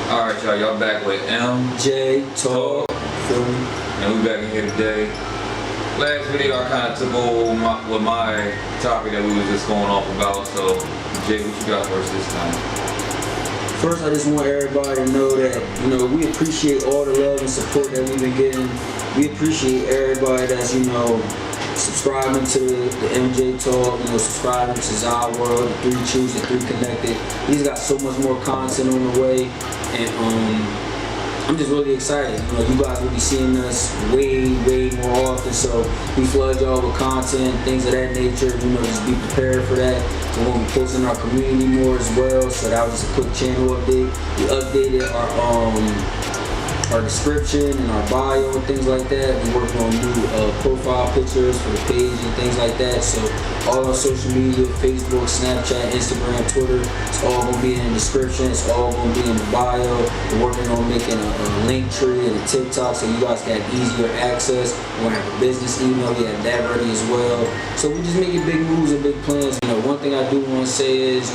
Alright, y'all back with MJ Talk. Feel me? And we back in here today. Last video I kind of took over with my topic that we was just going off about. So, Jay, what you got for us this time? First, I just want everybody to know that, we appreciate all the love and support that we've been getting. We appreciate everybody that's, subscribing to the MJ Talk, subscribing to Zai World, the 3 Choose, the 3 Connected. He's got so much more content on the way, and I'm just really excited. You guys will be seeing us way more often, so we flood y'all with content, things of that nature. Just be prepared for that. We're going to be posting our community more as well, so that was just a quick channel update. We updated our description and our bio and things like that. We're working on new profile pictures for the page and things like that. So all our social media, Facebook, Snapchat, Instagram, Twitter, it's all going to be in the description. It's all going to be in the bio. We're working on making a link tree and a TikTok so you guys can have easier access. We're going to have a business email. We have that ready as well. So we're just making big moves and big plans. One thing I do want to say is,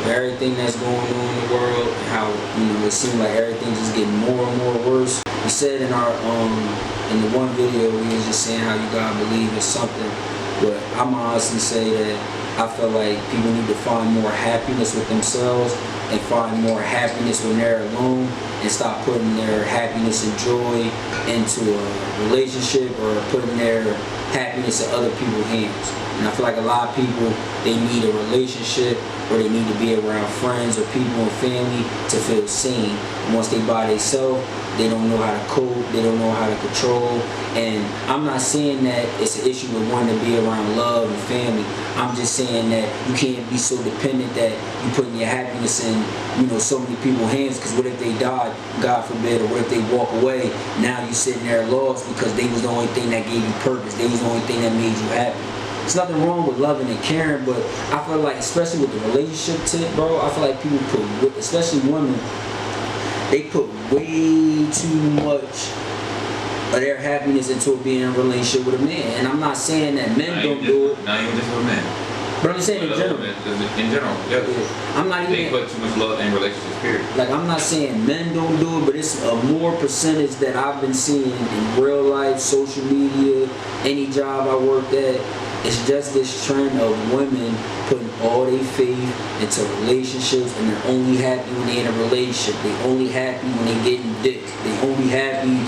everything that's going on in the world, how it seems like everything's just getting more and more worse. We said in our in the one video we was just saying how you gotta believe in something, but I'm honestly say that I feel like people need to find more happiness with themselves and find more happiness when they're alone and stop putting their happiness and joy into a relationship or putting their happiness in other people's hands. And I feel like a lot of people, they need a relationship or they need to be around friends or people and family to feel seen. And once they by themselves, they don't know how to cope, they don't know how to control. And I'm not saying that it's an issue with wanting to be around love and family. I'm just saying that you can't be so dependent that you putting your happiness in, so many people's hands, because what if they died, God forbid, or what if they walk away? Now you're sitting there lost because they was the only thing that gave you purpose. They was the only thing that made you happy. There's nothing wrong with loving and caring, but I feel like, especially with the relationship tip, bro, I feel like people put, especially women, they put way too much of their happiness into being in a relationship with a man. And I'm not saying that men don't do it. Not even just with men. But I'm just saying in general. In general, yes. Yeah. I'm not even. They put too much love in relationships, period. Like, I'm not saying men don't do it, but it's a more percentage that I've been seeing in real life, social media, any job I worked at. It's just this trend of women putting all their faith into relationships, and they're only happy when they're in a relationship. They only happy when they getting dick. They only happy,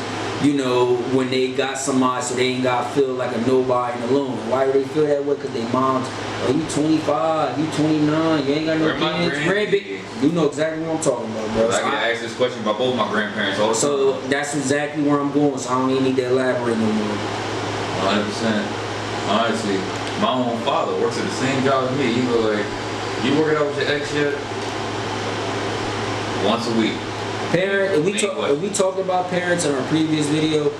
when they got somebody, so they ain't got to feel like a nobody and alone. Why do they feel that way? Because they moms, you 25, you 29, you ain't got no kids. Grandbaby. You know exactly what I'm talking about, bro. I get asked this question by both my grandparents all the time. So that's exactly where I'm going, so I don't even need to elaborate no more. 100%. Honestly, my own father works at the same job as me. He was like, "You working out with your ex yet?" Once a week. Parent, we talked about parents in our previous video.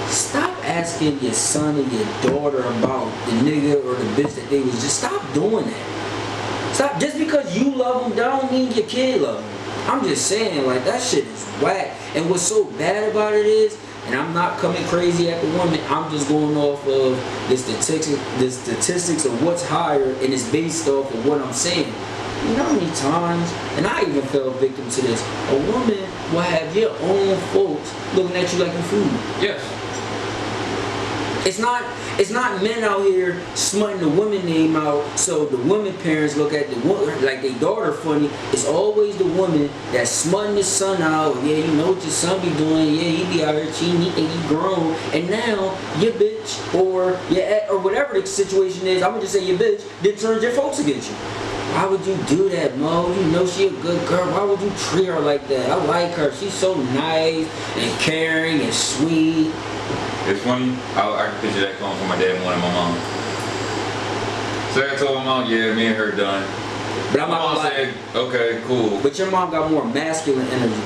Stop asking your son or your daughter about the nigga or the bitch that they was just. Stop doing that. Stop. Just because you love them, that don't mean your kid love them. I'm just saying, like, that shit is whack. And what's so bad about it is, and I'm not coming crazy at the woman, I'm just going off of the statistics of what's higher, and it's based off of what I'm saying. You know how many times, and I even fell victim to this, a woman will have your own folks looking at you like a fool. Yes. It's not men out here smutting the woman name out so the woman parents look at the woman like their daughter funny. It's always the woman that's smutting the son out. Yeah, you know what your son be doing. Yeah, he be out here cheating. He think he grown. And now your bitch or whatever the situation is, I'm gonna just say your bitch, then turns your folks against you. Why would you do that, Mo? You know she a good girl. Why would you treat her like that? I like her. She's so nice and caring and sweet. It's funny, I can picture that coming from my dad more than my mom. So I told my mom, yeah, me and her done. But I'm not gonna lie. Said, okay, cool. But your mom got more masculine energy.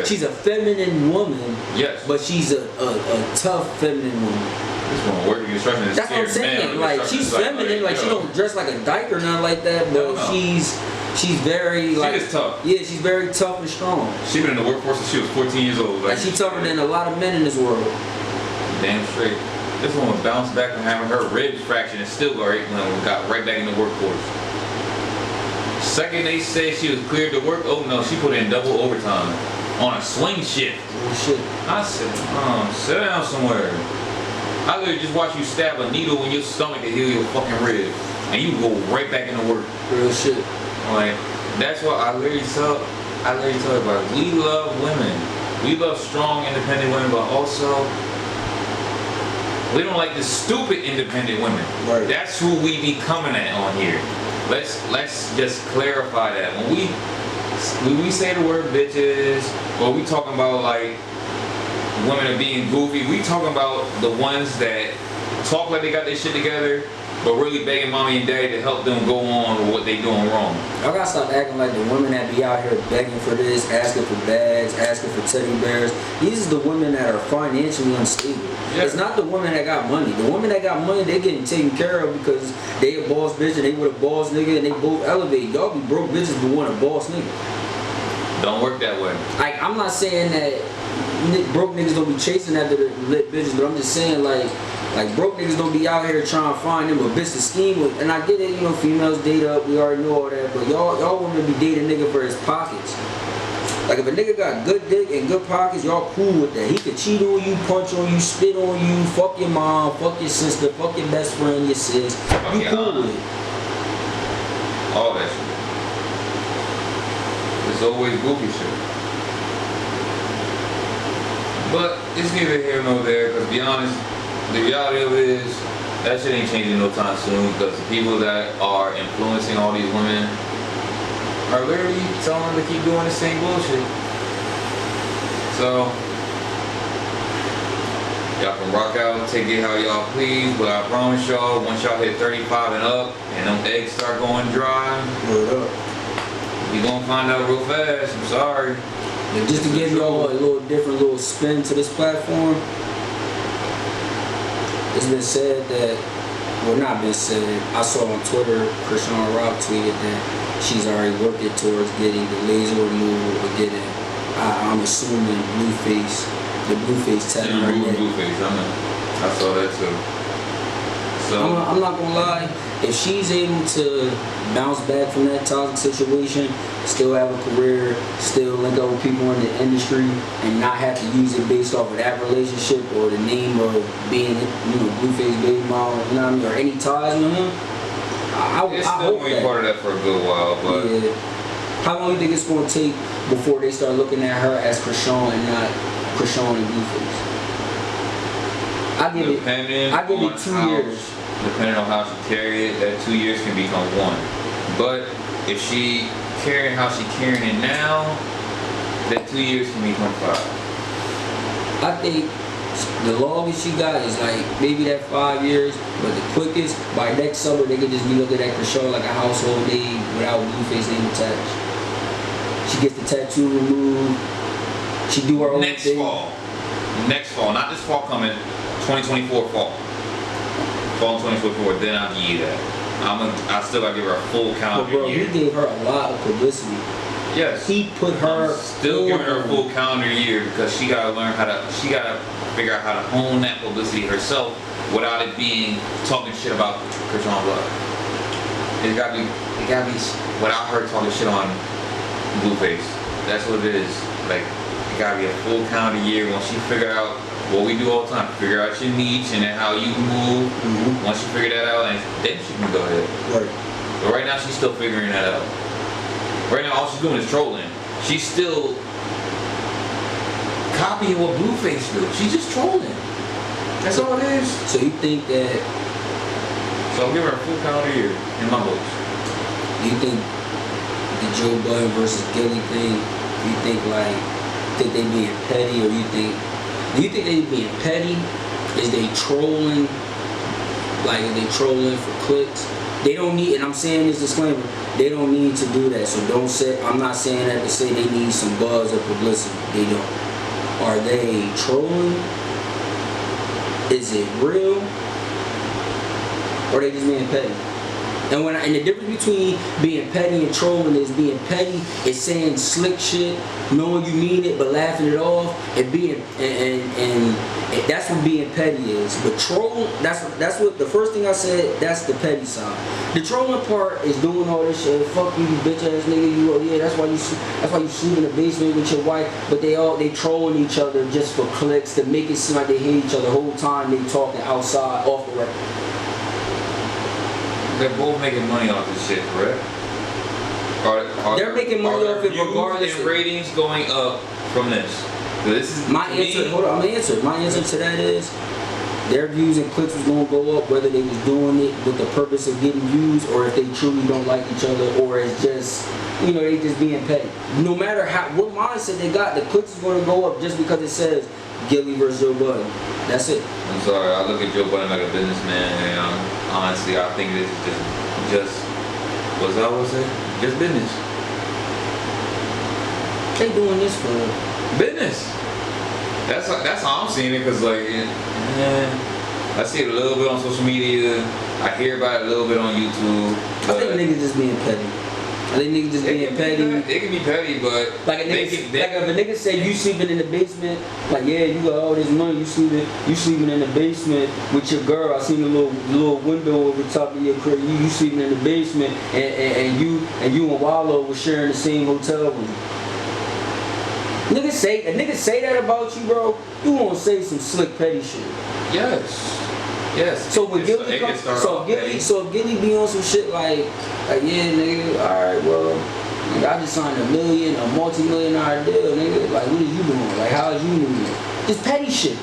She's a feminine woman. Yes. But she's a tough feminine woman. This one working instructions. That's what I'm saying. Like, she's feminine. Like, she don't dress like a dyke or nothing like that. But no. She's very like. She is tough. Yeah, she's very tough and strong. She been in the workforce since she was 14 years old. Like she's tougher than a lot of men in this world. Damn straight. This one bounced back from having her ribs fractured and still got right back in the workforce. Second they said she was cleared to work, oh no, she put in double overtime on a swing shift. Real shit. I said, sit down somewhere. I literally just watch you stab a needle in your stomach to heal your fucking ribs, and you go right back into work. Real shit. Like, that's what I literally tell everybody. We love women. We love strong, independent women, but also we don't like the stupid independent women. Right. That's who we be coming at on here. Let's just clarify that. When we say the word bitches, or we talking about like women are being goofy, we talking about the ones that talk like they got their shit together, but really begging mommy and daddy to help them go on with what they doing wrong. Y'all gotta stop acting like the women that be out here begging for this, asking for bags, asking for teddy bears. These are the women that are financially unstable. Yeah. It's not the women that got money. The women that got money, they getting taken care of because they a boss bitch and they with a boss nigga and they both elevate. Y'all be broke bitches but want a boss nigga. Don't work that way. Like, I'm not saying that broke niggas don't be chasing after the lit bitches, but I'm just saying like broke niggas don't be out here trying to find them a bitch to scheme with. And I get it, you know, females date up, we already know all that, but y'all want to be dating a nigga for his pockets. Like, if a nigga got good dick and good pockets, y'all cool with that. He could cheat on you, punch on you, spit on you, fuck your mom, fuck your sister, fuck your best friend, your sis. You cool with it. All that shit. It's always goofy shit. But it's neither here nor there, because to be honest, the reality of it is that shit ain't changing no time soon, because the people that are influencing all these women are literally telling them to keep doing the same bullshit. So y'all can rock out, take it how y'all please, but I promise y'all, once y'all hit 35 and up and them eggs start going dry, you gonna find out real fast. I'm sorry. And just to give y'all a little different little spin to this platform, it's been said that, well, not been said, I saw on Twitter, Chrisean tweeted that she's already working towards getting the laser removal or getting, I'm assuming, the blue face tattoo on her neck. I saw that too. So I'm not gonna lie, if she's able to bounce back from that toxic situation, still have a career, still link up with people in the industry, and not have to use it based off of that relationship or the name of being, you know, Blueface baby mom, you know what I mean, or any ties with him, I it's still still gonna be part of that for a good while, but yeah. How long do you think it's gonna take before they start looking at her as Chrisean and not Chrisean and Blueface? I give it 2 years. Depending on how she carry it, that 2 years can become one. But if she carrying how she carrying it now, that 2 years can become 5. I think the longest she got is like maybe that 5 years, but the quickest, by next summer they could just be looking at Chrisean like a household name without Blueface name attached. She gets the tattoo removed. She do her own thing. Next fall, not this fall coming, 2024 fall. Fall 2024, then I'll give you that. I still gotta give her a full calendar year. He gave her a lot of publicity. Yes. He put her. I'm still giving her a full calendar year because she gotta learn how to. She gotta figure out how to hone that publicity herself without it being talking shit about Chrisean Blood. It gotta be without her talking shit on Blueface. That's what it is. Like, it gotta be a full calendar year once she figure out what we do all the time. Figure out your niche and then how you move. Mm-hmm. Once you figure that out, and then she can go ahead. Right. But right now she's still figuring that out. Right now all she's doing is trolling. She's still copying what Blueface do. She's just trolling. That's all it is. So you think that? So I'll give her a full calendar year in my books. Do you think the Joe Budden versus Gillie thing? You think they being petty, or do you think they being petty? Is they trolling? Like, are they trolling for clicks? They don't need, and I'm saying this disclaimer, they don't need to do that. So don't say, I'm not saying that to say they need some buzz or publicity. They don't. Are they trolling? Is it real? Or are they just being petty? And the difference between being petty and trolling is being petty is saying slick shit, knowing you mean it but laughing it off, and being and that's what being petty is. But troll, that's what the first thing I said. That's the petty side. The trolling part is doing all this shit. Fuck you, bitch ass nigga. You yeah, that's why you sleep in the basement with your wife. But they trolling each other just for clicks to make it seem like they hate each other the whole time they talking outside off the record. They're both making money off this shit, correct? They're making money off it regardless. And ratings going up from this. This is my answer. Hold on, I'm gonna answer. My answer to that is their views and clicks was gonna go up whether they was doing it with the purpose of getting views or if they truly don't like each other or it's just they just being petty. No matter what mindset they got, the clicks is gonna go up just because it says Gillie versus Joe Budden. That's it. I'm sorry, I look at Joe Budden like a businessman, and honestly, I think this is just what's that was it? Just business. They doing this for business. That's how I'm seeing it, because I see it a little bit on social media. I hear about it a little bit on YouTube. I think niggas just being petty. I think niggas just being petty. It can be petty, but like if a nigga say you sleeping in the basement, like yeah, you got all this money, you sleeping in the basement with your girl. I seen a little window over the top of your crib. You sleeping in the basement, and you and Wallow was sharing the same hotel room. Niggas say that about you, bro. You won't say some slick petty shit. Yes. So when Gillie comes, if Gillie be on some shit like yeah, nigga, alright, well, nigga, I just signed a multi-million-dollar deal, nigga. Like, what is you doing? Like, how is you doing it? Just petty shit.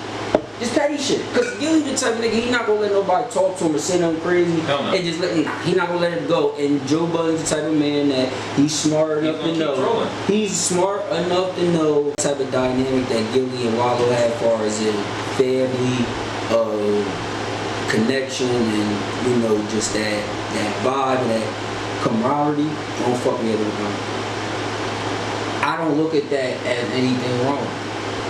Cause Gillie the type of nigga, he not gonna let nobody talk to him or say nothing crazy and just he not gonna let it go. And Joe Budden's the type of man that he's smart enough to know. He's smart enough to know the type of dynamic that Gillie and Wallow have as far as in family, connection, and just that vibe, that camaraderie. Don't fuck me up with it. I don't look at that as anything wrong.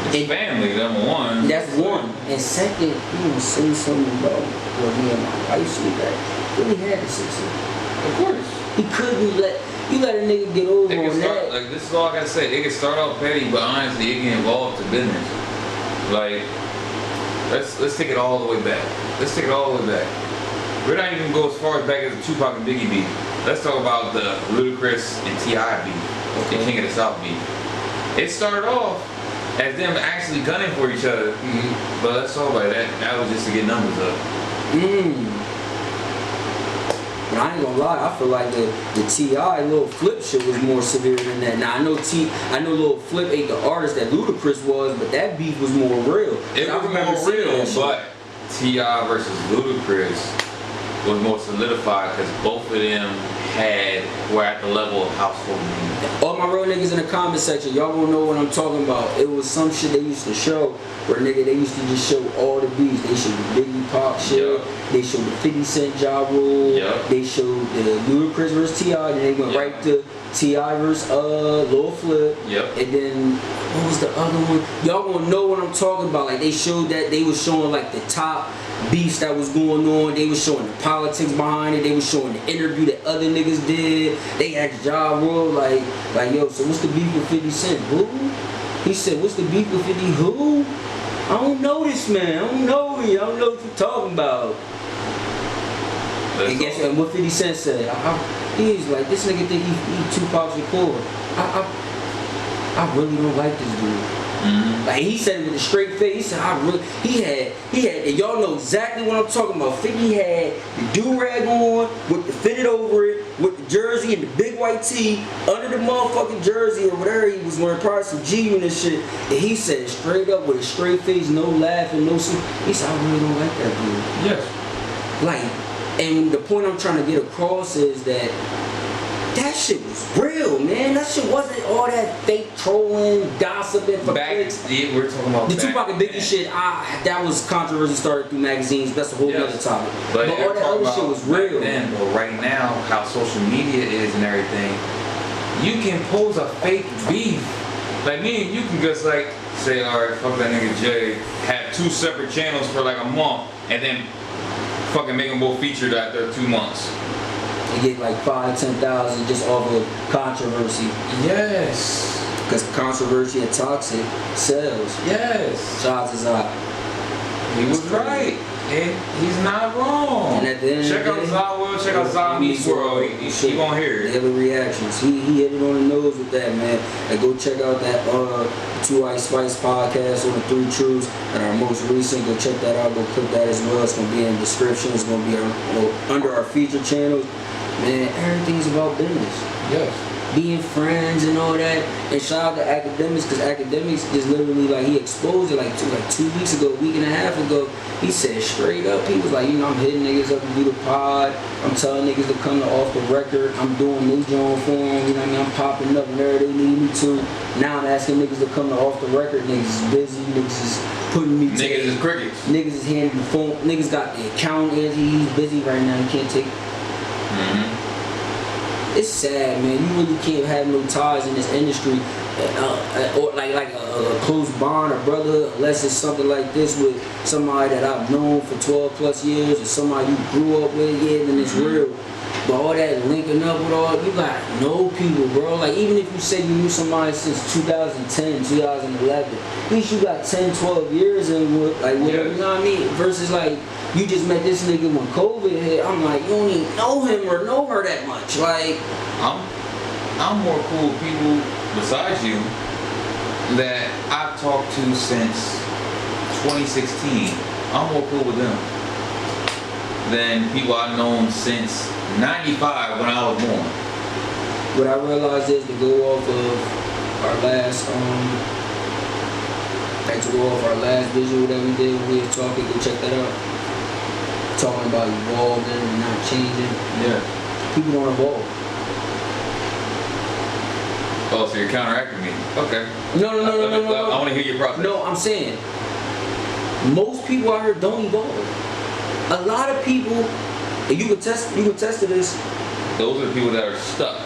It's family, number one. That's one. And second, you want to say something about what me and my wife sleep at. Really had to say something. Of course. He couldn't let a nigga get over on that. Like, this is all I gotta say. It can start off petty, but honestly, it can evolve to business. Like, let's take it all the way back. We're not even go as far as back as the Tupac and Biggie beef. Let's talk about the Ludacris and T.I. beef. The King of the South beef. It started off as them actually gunning for each other. Mm-hmm. But let's talk about that. That was just to get numbers up. But I ain't gonna lie, I feel like the T.I. Lil Flip shit was more severe than that. Now I know Lil Flip ain't the artist that Ludacris was, but that beef was more real. It was more real, but T.I. versus Ludacris was more solidified because both of them were at the level of household names. All my real niggas in the comment section, y'all gonna know what I'm talking about. It was some shit they used to show where they used to just show all the beats. They showed the Biggie Pop shit, they showed the 50 Cent Ja Rule, they showed the Ludacris versus T.I., and they went right to T.I. versus Lil Flip, and then what was the other one? Y'all gonna know what I'm talking about. Like they showed that they was showing like the top beefs that was going on. They was showing the politics behind it. They was showing the interview that other niggas did. They asked Ja Rule like yo, so what's the beef with 50 Cent? Who? He said, what's the beef with 50? Who? I don't know this man. I don't know you. I don't know what you're talking about. And guess what 50 Cent said? He's like, this nigga think he Tupac's record. I really don't like this dude. Mm-hmm. Like he said it with a straight face. He said, he had, and y'all know exactly what I'm talking about. 50 had the do-rag on with the fitted over it, with the jersey and the big white tee under the motherfucking jersey or whatever he was wearing, probably some G-Unit shit. And he said straight up with a straight face, no laughing, no shit. He said, I really don't like that dude. Yes. Like, and the point I'm trying to get across is that shit was real, man. That shit wasn't all that fake trolling, gossiping for clicks. We're talking about the Tupac and Biggie shit. That was controversy started through magazines. That's a whole other topic. But all that other shit was real. Then, but right now, how social media is and everything, you can pose a fake beef. Like me and you can just like say, all right, fuck that nigga Jay. Have 2 separate channels for like a month, and then fucking make them both featured after 2 months. and get like 5,000-10,000 just off of controversy. Yes. Because controversy and toxic sells. Yes. Shots is out. He was right. And he's not wrong. And at the end check of the out day, Zawo, check out Zombie's World. He gonna hear it. Daily reactions. He hit it on the nose with that, man. And go check out that 2 Ice Spice podcast on the 3 Truths and our most recent. Go check that out. Go click that as well. It's gonna be in the description. It's gonna be under our feature channels. Man, everything's about business. Yes. Being friends and all that. And shout out to Academics, because Academics is literally like, he exposed it like 2 weeks ago, a week and a half ago. He said straight up, he was like, you know, I'm hitting niggas up to do the pod. I'm telling niggas to come to Off the Record. I'm doing new joint for them. You know what I mean? I'm popping up whenever they need me to. Now I'm asking niggas to come to Off the Record. Niggas is busy. Niggas is putting me to. Niggas is crickets. Niggas is handing the phone. Niggas got the account. He's busy right now. He can't take it. It's sad, man. You really can't have no ties in this industry, or like a close bond or brotherhood, unless it's something like this with somebody that I've known for 12 plus years, or somebody you grew up with. Yeah, then it's real. But all that linking up with all, you got no people, bro. Like, even if you say you knew somebody since 2010, 2011, at least you got 10, 12 years in with, like, whatever, you know what I mean? Versus, like, you just met this nigga when COVID hit. I'm like, you don't even know him or know her that much. Like, I'm more cool with people besides you that I've talked to since 2016. I'm more cool with them than people I've known since 95 when I was born. What I realized is, to go off of our last visual that we did when we were talking, go check that out. Talking about evolving and not changing. Yeah. People don't evolve. Oh, so you're counteracting me. Okay. No. I want to hear your process. No, I'm saying, most people out here don't evolve. A lot of people, and you can test to this. Those are the people that are stuck.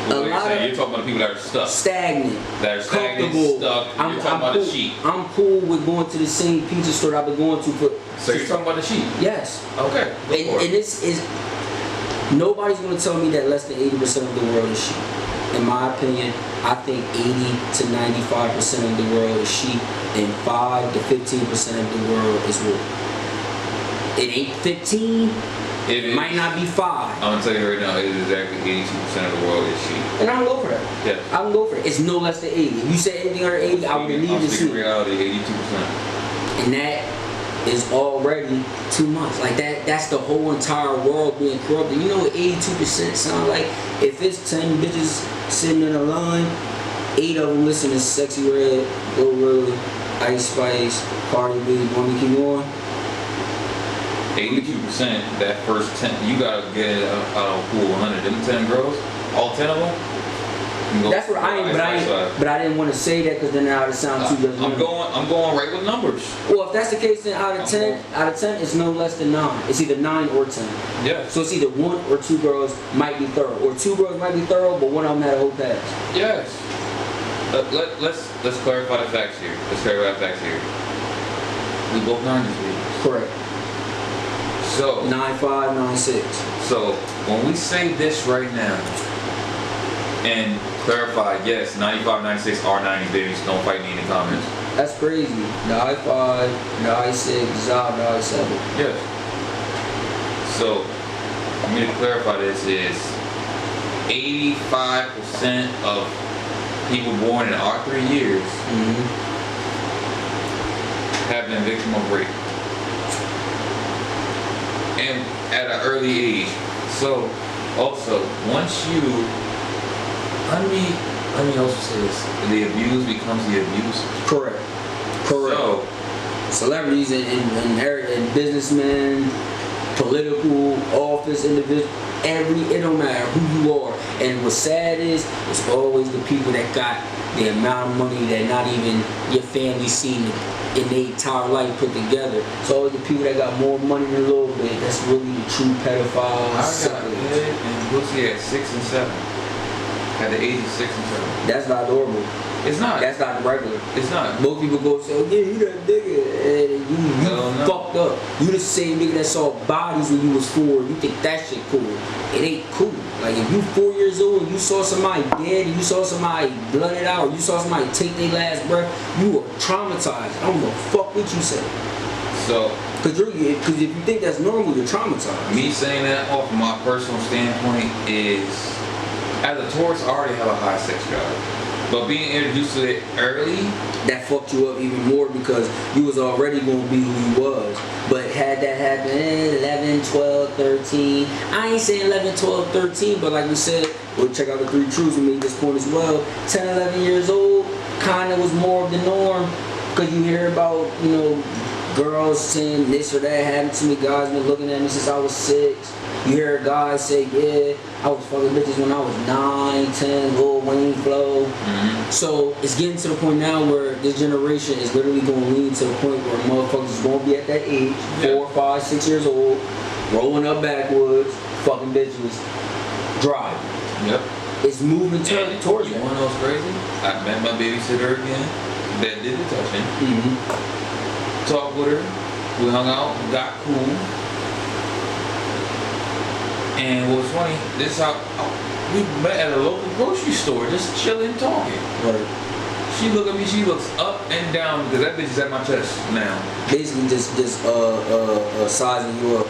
You're talking about the people that are stuck. Stagnant. That are stagnant, comfortable. stuck. You're talking about the sheep. I'm cool with going to the same pizza store I've been going to for. So you're talking about the sheep? Yes. Okay. And this is, nobody's going to tell me that less than 80% of the world is sheep. In my opinion, I think 80 to 95% of the world is sheep, and 5 to 15% of the world is wool. It ain't 15. It might not be 5. I'm gonna tell you right now, it is exactly 82% of the world is sheep. And I can go for that. Yeah. I can go for it. It's no less than 80. If you say anything under 80, I would believe the sheep. In reality, 82%. And that is already too much. Like that's the whole entire world being corrupted. You know what 82% sound like? If it's 10 bitches sitting in a line, 8 of them listen to Sexy Red, Glorilla, Ice Spice, Cardi B. Want me to keep going? 82%, that first 10, you gotta get it out of a pool 100. Them 10 girls, all 10 of them. That's what but I didn't want to say that, because then it would sound too judgmental. I'm going right with numbers. Well, if that's the case, then out of 10, it's no less than 9. It's either 9 or 10. Yeah. So it's either 1 or 2 girls might be thorough, or 2 girls might be thorough, but one of them had a whole pass. Yes. Let's clarify the facts here. We both 90s babies. Correct. So 9'5", 9'6". So when we say this right now, and clarify, yes, 95, 96 are 90s babies. Don't fight me in the comments. That's crazy. 9'5", 9'6", 9'7". Yes. So for me to clarify this is 85% of people born in our 3 years have been victim of rape. And at an early age. So also, once you, let me also say this, the abuse becomes the abuse. Correct. So, celebrities and businessmen, political office individuals, it don't matter who you are. And what's sad is, it's always the people that got the amount of money that not even your family seen in their entire life put together. It's always the people that got more money than a little bit. That's really the true pedophiles. I got head and pussy at 6 and 7. At the age of 6 and 7. That's not normal. It's not. That's not regular. It's not. Most people go say, oh yeah, you that nigga, and you No. fucked up. You the same nigga that saw bodies when you was 4. You think that shit cool. It ain't cool. Like if you 4 years old and you saw somebody dead, and you saw somebody blooded out, or you saw somebody take their last breath, you were traumatized. I don't give a fuck what you say. So, Cause if you think that's normal, you're traumatized. me saying that off of my personal standpoint is, as a Taurus, I already have a high sex drive. But being introduced to it early, that fucked you up even more because you was already going to be who you was. But had that happened 11, 12, 13, I ain't saying 11, 12, 13, but like we said, we'll check out the 3 truths, we made this point as well. 10, 11 years old kind of was more of the norm because you hear about, you know, girls saying this or that happened to me, guys been looking at me since I was 6. You hear a guy say, yeah, I was fucking bitches when I was 9, 10, Lil Wayne flow. mm-hmm. So it's getting to the point now where this generation is literally going to lead to the point where motherfuckers is going to be at that age, 4, 5, 6 years old, rolling up backwoods, fucking bitches, driving. Yep. It's moving towards you that. wanna know what's crazy? I met my babysitter again. That did the touching. Mm-hmm. Talked with her. We hung out. Got cool. And what was funny, this how we met at a local grocery store, just chilling, talking. Right. She look at me, she looks up and down because that bitch is at my chest now. Basically, just sizing you up.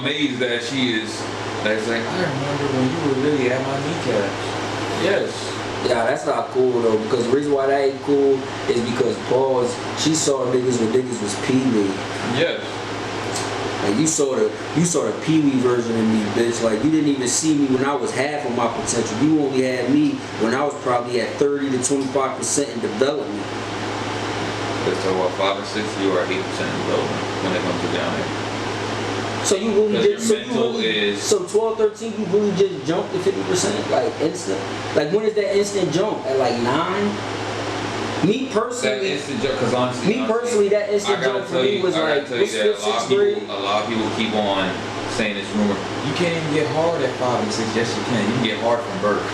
Amazed that she is. That's like, I remember when you were really at my kneecaps. Yes. Yeah, that's not cool though. Because the reason why that ain't cool is because pause. She saw niggas when niggas was Pee-wee. Yes. Like you saw the Pee-wee version of me, bitch. Like you didn't even see me when I was half of my potential. You only had me when I was probably at 30 to 25% in development. Let's talk about 5 and 6. You are 8% in development when it comes to down there. So you really Because did. So 12, 13, you really just jumped to 50%, like instant. Like when is that instant jump? At like 9? Me personally, that instant jump, because honestly, that instant jump for me was like, what's 5th, 6th grade? A lot of people keep on saying this rumor. You can't even get hard at 5 and 6. Yes, you can. You can get hard from birth.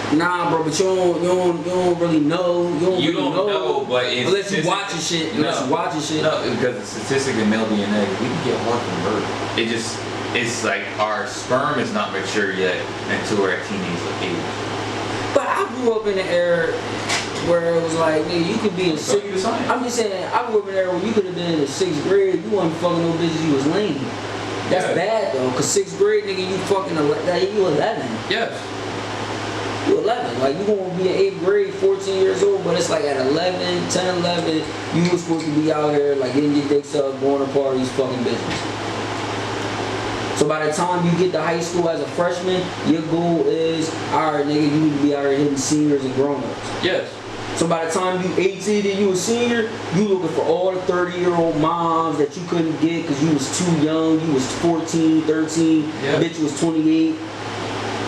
Nah, bro, but you don't really know. You don't really know, but it's unless you watching shit. No, because the statistic in male DNA, we can get hard from birth. It's like our sperm is not mature yet until we're at teenage age. But I grew up in an era where it was like, nigga, you could be in 6th. I'm just saying, I grew up in an era where you could have been in the 6th grade. You wasn't fucking no bitches. You was lame. That's bad though, cause 6th grade, nigga, you fucking you 11. Yes. You 11. Like you gonna be in 8th grade, 14 years old, but it's like at 11, 10, 11, you was supposed to be out here like getting your dicks up, going to parties, fucking bitches. So by the time you get to high school as a freshman, your goal is, alright nigga, you need to be out here hitting seniors and grown-ups. Yes. So by the time you 18 and you a senior, you looking for all the 30-year-old moms that you couldn't get because you was too young. You was 14, 13, bitch was 28.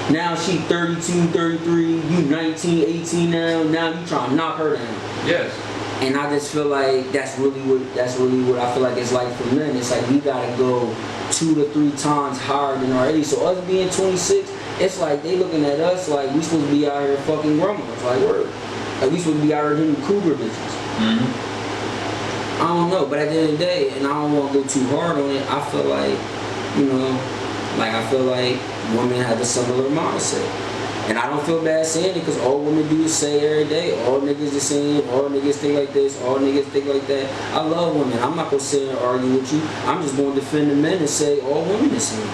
Now she 32, 33, you 19, 18 now you trying to knock her down. Yes. And I just feel like that's really what I feel like it's like for men. It's like we gotta go 2 to 3 times higher than our age. So us being 26, it's like they looking at us like we supposed to be out here fucking grandmas. Like word. Like we supposed to be out here hitting cougar bitches. Mm-hmm. I don't know, but at the end of the day, and I don't want to go too hard on it, I feel like, I feel like women have a similar mindset. And I don't feel bad saying it because all women do is say every day, all niggas the same, all niggas think like this, all niggas think like that. I love women. I'm not going to sit and argue with you. I'm just going to defend the men and say all women the same.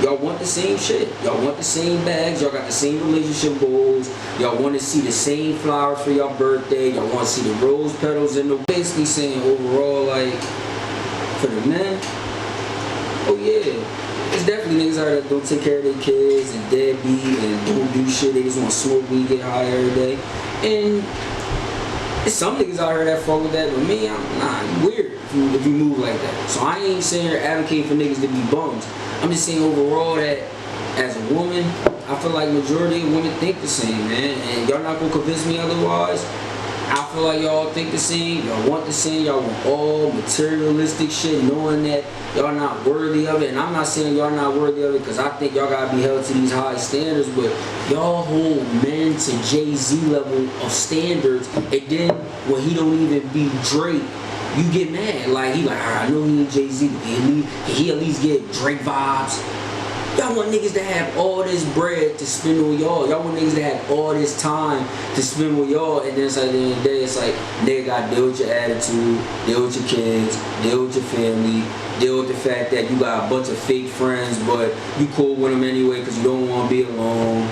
Y'all want the same shit. Y'all want the same bags. Y'all got the same relationship goals. Y'all want to see the same flowers for your birthday. Y'all want to see the rose petals in the... Basically saying overall, like, for the men, oh yeah. There's definitely niggas out there that don't take care of their kids and deadbeat and don't do shit. They just want to smoke weed, get high every day. And there's some niggas out here that fuck with that, but me, I'm weird if you move like that. So I ain't saying here advocating for niggas to be bums. I'm just saying overall that as a woman, I feel like majority of women think the same, man. And y'all not gonna convince me otherwise. I feel like y'all think the same, y'all want the same, y'all want all materialistic shit, knowing that y'all not worthy of it. And I'm not saying y'all not worthy of it because I think y'all gotta be held to these high standards, but y'all hold men to Jay-Z level of standards, and then when he don't even be Drake, you get mad. Like, he like, I know he ain't Jay-Z, but he at least get Drake vibes. Y'all want niggas to have all this bread to spend on y'all. Y'all want niggas to have all this time to spend with y'all, and then it's like, at the end of the day, it's like, nigga gotta deal with your attitude, deal with your kids, deal with your family, deal with the fact that you got a bunch of fake friends, but you cool with them anyway because you don't want to be alone.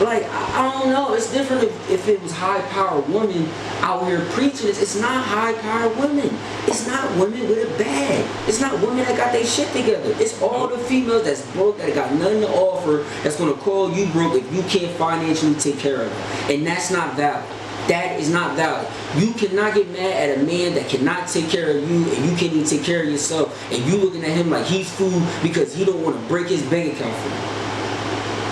Like, I don't know. It's different if it was high-powered women out here preaching this. It's not high-powered women. It's not women with a bag. It's not women that got their shit together. It's all the females that's broke, that got nothing to offer, that's going to call you broke if you can't financially take care of them. And that's not valid. That is not valid. You cannot get mad at a man that cannot take care of you, and you can't even take care of yourself, and you looking at him like he's food because he don't want to break his bank account for you.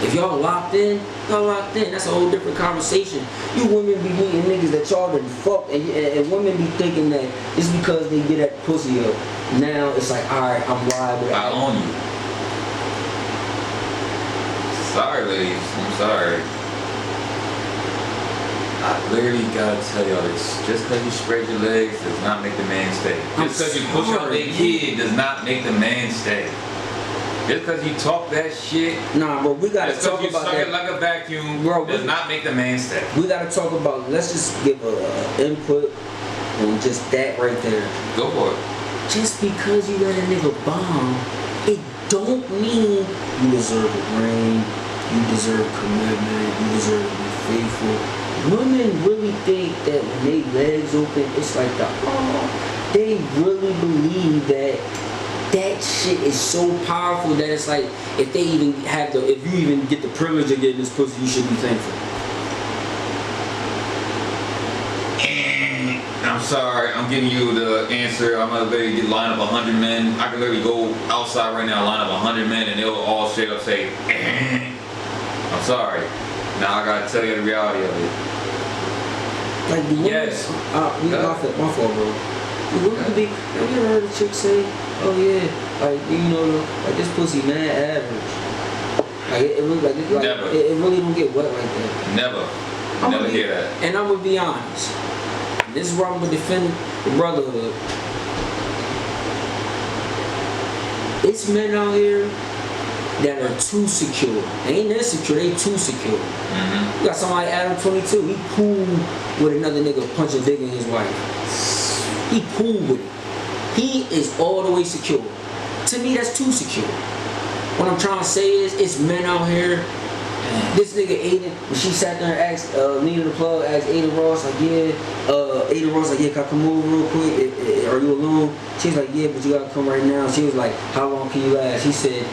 If y'all locked in, y'all locked in. That's a whole different conversation. You women be meeting niggas that y'all done fucked, and women be thinking that it's because they get that pussy up. Now it's like, alright, I'm liable. I own you. Sorry, ladies. I'm sorry. I literally gotta tell y'all this. Just because you spread your legs does not make the man stay. Just because you push out a kid does not make the man stay. Just because you talk that shit, nah, bro, we gotta talk about that. Just because you suck it like a vacuum, bro, does not make the man stay. We gotta talk about. Let's just give a input on just that right there. Go for it. Just because you let a nigga bomb, it don't mean you deserve a ring, you deserve commitment, you deserve to be faithful. Women really think that when they legs open, it's like they really believe that shit is so powerful that it's like, if you even get the privilege of getting this pussy, you should be thankful. I'm sorry, I'm giving you the answer. I'm gonna literally line up 100 men. I can literally go outside right now, line up 100 men, and they'll all straight up say, I'm sorry. Now I gotta tell you the reality of it. Like the women, yes. My fault, bro. The women have you ever heard a chick say, oh yeah, like, you know, like this pussy mad average. Like it really don't get wet like that. Never hear that. And I'm gonna be honest. This is where I'm gonna defend the brotherhood. It's men out here that are too secure. They ain't insecure, they too secure. Mm-hmm. You got somebody, Adam 22, he cool with another nigga punching dick in his wife. He cool with it. He is all the way secure. To me, that's too secure. What I'm trying to say is, it's men out here. This nigga Aiden, when she sat there and asked Nina the Plug, asked Aiden Ross, like, Aiden Ross, like, yeah, can I come over real quick? Are you alone? She's like, yeah, but you gotta come right now. She was like, how long can you last? He said,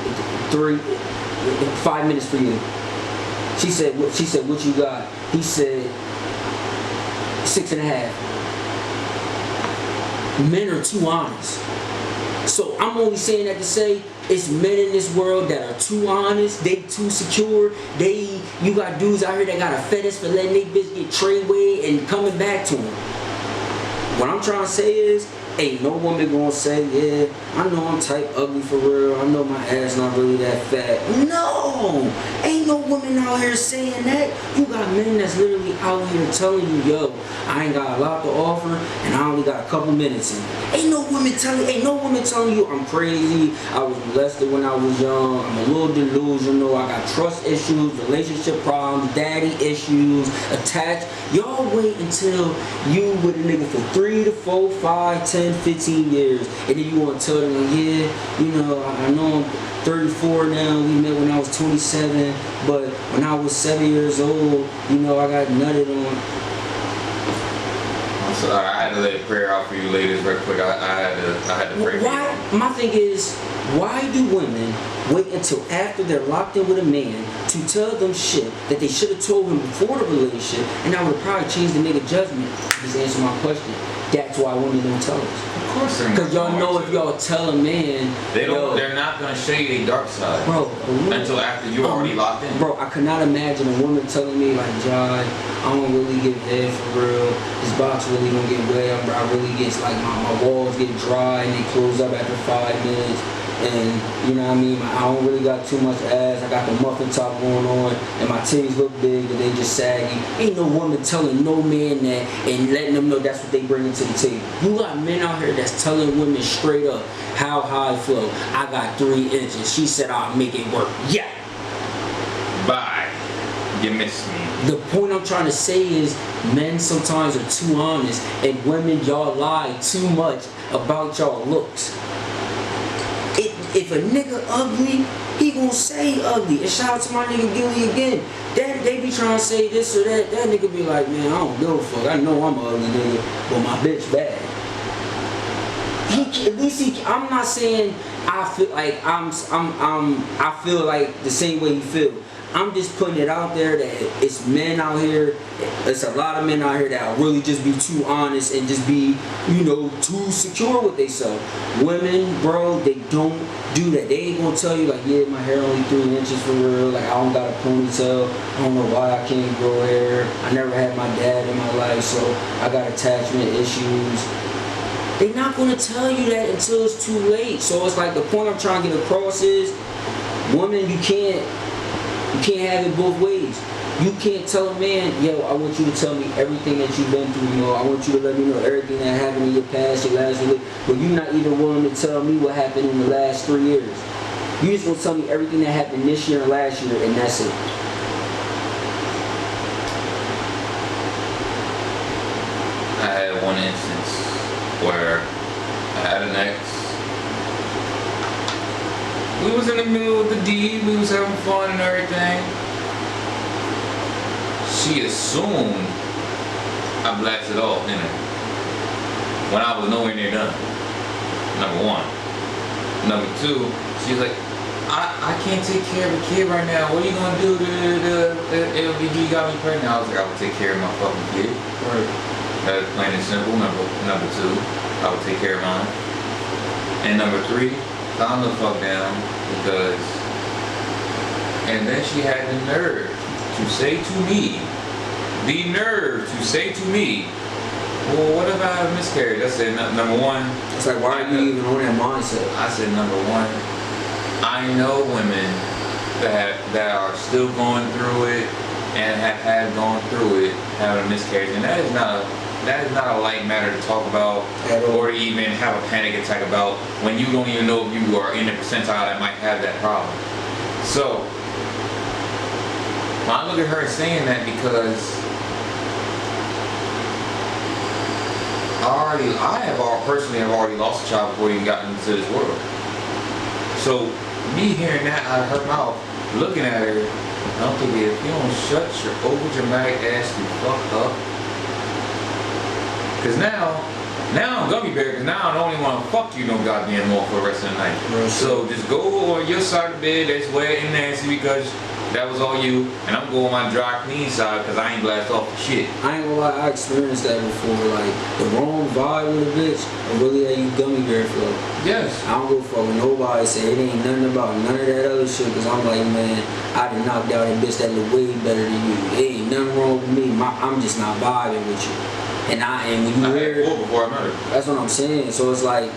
5 minutes for you. She said, what you got? He said, 6.5. Men are too honest. So I'm only saying that to say it's men in this world that are too honest, they too secure. You got dudes out here that got a fetish for letting they bitch get trade weight and coming back to them. What I'm trying to say is, ain't no woman gonna say, yeah, I know I'm type ugly for real, I know my ass not really that fat. No! Ain't no woman out here saying that. You got men that's literally out here telling you, yo, I ain't got a lot to offer and I only got a couple minutes in it. Ain't no woman telling you I'm crazy, I was molested when I was young, I'm a little delusional, I got trust issues, relationship problems, daddy issues, attached. Y'all wait until you with a nigga for 3 to 4, 5, 10, 15 years, and then you want to tell them, like, yeah, you know, I know I'm 34 now, we met when I was 27, but when I was 7 years old, you know, I got nutted on. I'm sorry, I had to lay a prayer out for you ladies real quick. I had to pray for you. My thing is, Why do women wait until after they're locked in with a man to tell them shit that they should have told him before the relationship, and that would have probably changed the nigga judgment? Just answer my question. That's why women don't tell us. Of course they're not. Because y'all know if y'all tell a man, they're not gonna show you their dark side, bro, until after you're already locked in. Bro, I could not imagine a woman telling me like, John, I don't really get head for real. This box really don't get wet. I really get like my walls get dry and they close up after 5 minutes. And you know what I mean? I don't really got too much ass. I got the muffin top going on, and my titties look big, but they just saggy. Ain't no woman telling no man that and letting them know that's what they bringing to the table. You got men out here that's telling women straight up how high flow. I got 3 inches. She said I'll make it work. Yeah. Bye. You missed me. The point I'm trying to say is men sometimes are too honest, and women, y'all lie too much about y'all looks. If a nigga ugly, he gonna say ugly. And shout out to my nigga Gillie again. They be trying to say this or that. That nigga be like, man, I don't give a fuck. I know I'm an ugly nigga, but my bitch bad. At least I'm not saying I feel like I feel like the same way he feel. I'm just putting it out there that it's men out here, it's a lot of men out here that will really just be too honest and just be, you know, too secure with themselves. Women, bro, they don't do that. They ain't gonna tell you like, yeah, my hair only 3 inches for real, like I don't got a ponytail, I don't know why I can't grow hair, I never had my dad in my life, so I got attachment issues. They're not gonna tell you that until it's too late. So it's like the point I'm trying to get across is, woman, you can't have it both ways. You can't tell a man, yo, I want you to tell me everything that you've been through, you know, I want you to let me know everything that happened in your past, your last relationship, but you're not even willing to tell me what happened in the last 3 years. You just want to tell me everything that happened this year and last year, and that's it. I had one instance where I had an ex. We was in the middle of the deed, we was having fun and everything. She assumed I blasted off in her when I was nowhere near done. Number one. Number two, she's like, I can't take care of a kid right now. What are you gonna do? LVD got me pregnant. I was like, I would take care of my fucking kid. That's plain and simple. Number two, I would take care of mine. And number three, calm the fuck down, because, and then she had the nerve to say to me, well, what if I have a miscarriage? I said, number one. It's like, why are you even on that mindset? I said, number one, I know women that are still going through it and have gone through it, having a miscarriage, and that is not a light matter to talk about or to even have a panic attack about when you don't even know if you are in a percentile that might have that problem. So, I look at her saying that because I personally have already lost a child before you got into this world. So, me hearing that out of her mouth, looking at her, I'm thinking, if you don't shut your over-dramatic ass the fuck up. Because now I'm gummy bear, because now I don't even want to fuck you no goddamn more for the rest of the night. Right. So just go on your side of the bed that's wet and nasty because that was all you, and I'm going on my dry clean side because I ain't blast off the shit. I ain't gonna lie, I experienced that before, like the wrong vibe with a bitch will really have you gummy bear flow. Yes. I don't go fuck with nobody, say it ain't nothing about none of that other shit, because I'm like, man, I done knocked out a bitch that look way better than you. It ain't nothing wrong with me, I'm just not vibing with you. And when you hear it before I met her. That's what I'm saying. So it's like,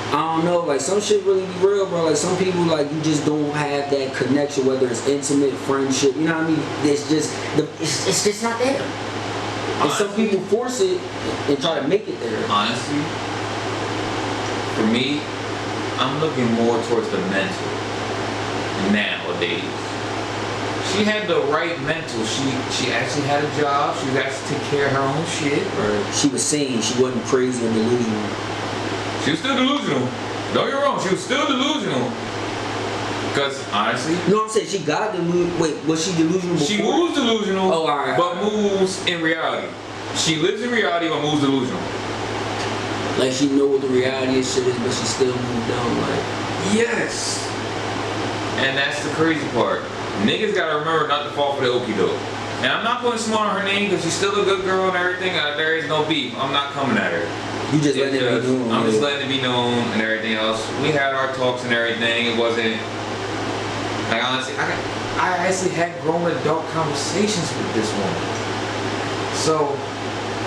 I don't know, like some shit really be real, bro. Like some people, like you just don't have that connection, whether it's intimate, friendship. You know what I mean? It's just not there. And some people force it and try to make it there. Honestly, for me, I'm looking more towards the mental nowadays. She had the right mental. She actually had a job. She was actually take care of her own shit. Right. She was sane. She wasn't crazy or delusional. She was still delusional. Don't get me wrong. She was still delusional. Because honestly, you know what I'm saying? She got delusional. Wait, was she delusional before? She moves delusional. Oh, all right. But moves in reality. She lives in reality but moves delusional. Like she know what the reality of shit is, but she still moved on. Like Yes. And that's the crazy part. Niggas gotta remember not to fall for the okie doke. And I'm not putting smart on her name because she's still a good girl and everything. There is no beef. I'm not coming at her. You just letting it be known. I'm just letting it be known and everything else. We had our talks and everything. It wasn't like honestly. I actually had grown adult conversations with this woman. So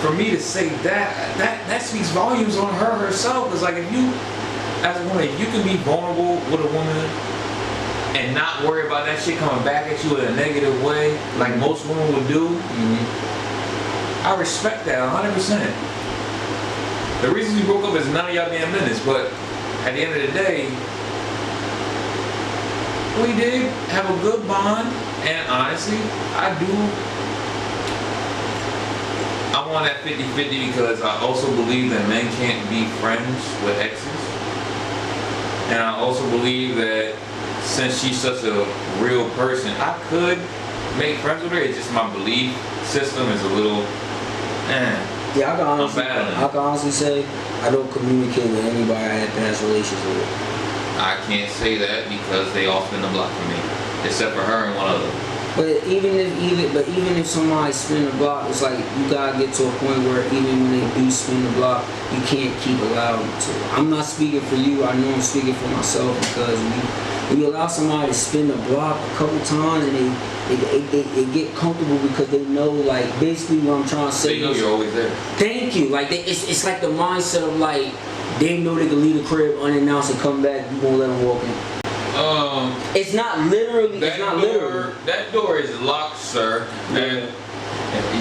for me to say that speaks volumes on her herself. Because like if you, as a woman, if you can be vulnerable with a woman and not worry about that shit coming back at you in a negative way, like most women would do, I respect that 100%. The reason we broke up is none of y'all damn business, but at the end of the day, we did have a good bond, and honestly, I want that 50-50 because I also believe that men can't be friends with exes. And I also believe that since she's such a real person, I could make friends with her. It's just my belief system is a little, Yeah, I can honestly say I don't communicate with anybody I had past relations with. I can't say that because they all spin the block for me, except for her and one other. But even if somebody spin the block, it's like you gotta get to a point where even when they do spin the block, you can't keep allowing them to. I'm not speaking for you. I know I'm speaking for myself because when you allow somebody to spin the block a couple times and they get comfortable because they know, like, basically what I'm trying to say. They know you're always there. Thank you. Like it's like the mindset of like they know they can leave the crib unannounced and come back. You won't let them walk in. It's not literally. That door is locked, sir. And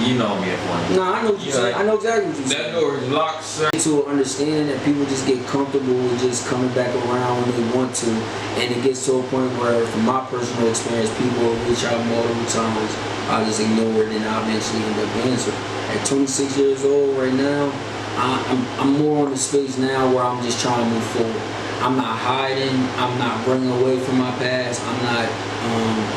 you know me at one. No, I know what you're saying. I know exactly what you're saying. That door is locked, sir. To understand that people just get comfortable with just coming back around when they want to, and it gets to a point where, from my personal experience, people will reach out multiple times. I just ignore it, and I eventually end up answering. At 26 years old right now, I'm more on the space now where I'm just trying to move forward. I'm not hiding. I'm not running away from my past. I'm not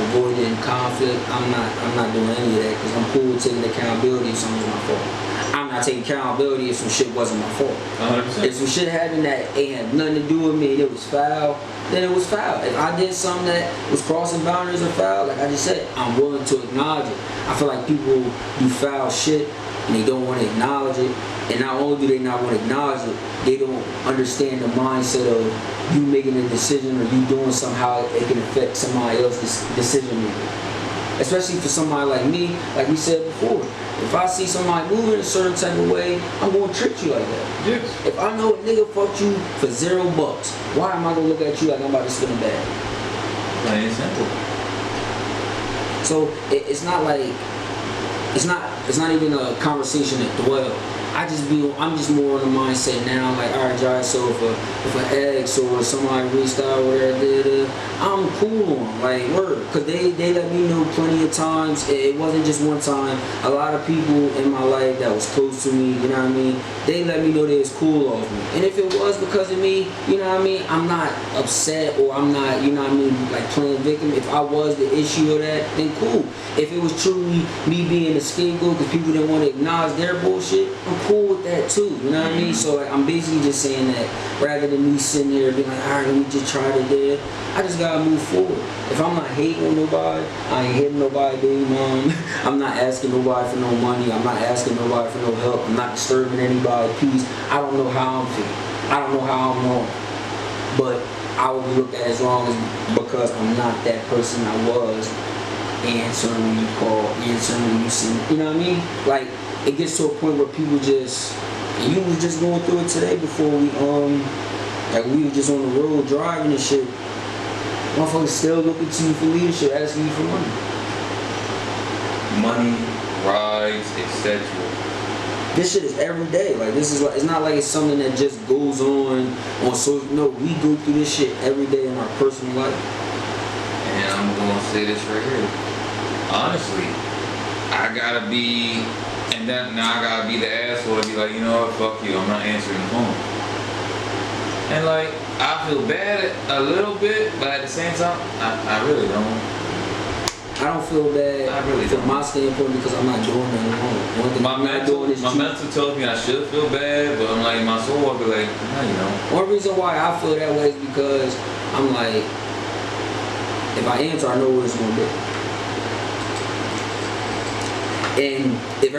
avoiding conflict. I'm not doing any of that because I'm cool with taking accountability if something's my fault. I'm not taking accountability if some shit wasn't my fault. 100%. If some shit happened that it had nothing to do with me and it was foul, then it was foul. If I did something that was crossing boundaries or foul, like I just said, I'm willing to acknowledge it. I feel like people do foul shit and they don't want to acknowledge it. And not only do they not want to acknowledge it, they don't understand the mindset of you making a decision or you doing somehow it can affect somebody else's decision making. Especially for somebody like me, like we said before. If I see somebody moving a certain type of way, I'm going to treat you like that. Yes. If I know a nigga fucked you for $0, why am I going to look at you like I'm about to spin a bag? Plain and simple. So it's not like, it's not even a conversation to dwell. I'm just more on the mindset now, like, alright, Jai, so if an ex or somebody reached out or whatever, I'm cool on them, like, word. Because they let me know plenty of times. It wasn't just one time. A lot of people in my life that was close to me, you know what I mean, they let me know they was cool off me. And if it was because of me, you know what I mean, I'm not upset or I'm not, you know what I mean, like playing victim. If I was the issue of that, then cool. If it was truly me being the scapegoat because people didn't want to acknowledge their bullshit, I'm cool with that too, you know what I mean? So like, I'm basically just saying that rather than me sitting there being like, alright, let me just try to do it, I just gotta move forward. If I'm not hating on nobody, I ain't hitting nobody, baby mom. I'm not asking nobody for no money. I'm not asking nobody for no help. I'm not disturbing anybody's peace. I don't know how I'm feeling. I don't know how I'm wrong. But I will be looked at as wrong as because I'm not that person I was. Answering when you call, answering when you see, you know what I mean? Like, it gets to a point where people just, and you was just going through it today before we were just on the road driving and shit. Motherfuckers still looking to you for leadership, asking you for money. Money, rides, etc. This shit is every day. Like, this is like, it's not like it's something that just goes on social. No, we go through this shit every day in our personal life. And I'm gonna say this right here. Honestly, I gotta be, and then now I gotta be the asshole to be like, you know what, fuck you, I'm not answering the phone. And like, I feel bad a little bit, but at the same time, I really don't. I don't feel bad I really from don't. my standpoint because I'm not doing nothing wrong. One thing My I'm not mental, doing is my cheating. mental tells me I should feel bad, but I'm like, my soul, I'll be like, nah, you know. One reason why I feel that way is because I'm like, if I answer, I know what it's gonna be. And if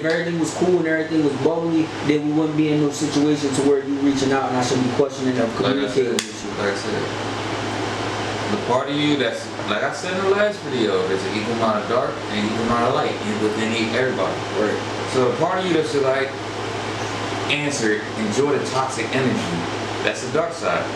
everything was cool and everything was bubbly, then we wouldn't be in no situation to where you reaching out and I should be questioning or communicating with you. Like I said, the part of you that's, like I said in the last video, there's an equal amount of dark and equal amount of light within everybody. Right. So the part of you that's like, answer, enjoy the toxic energy, that's the dark side.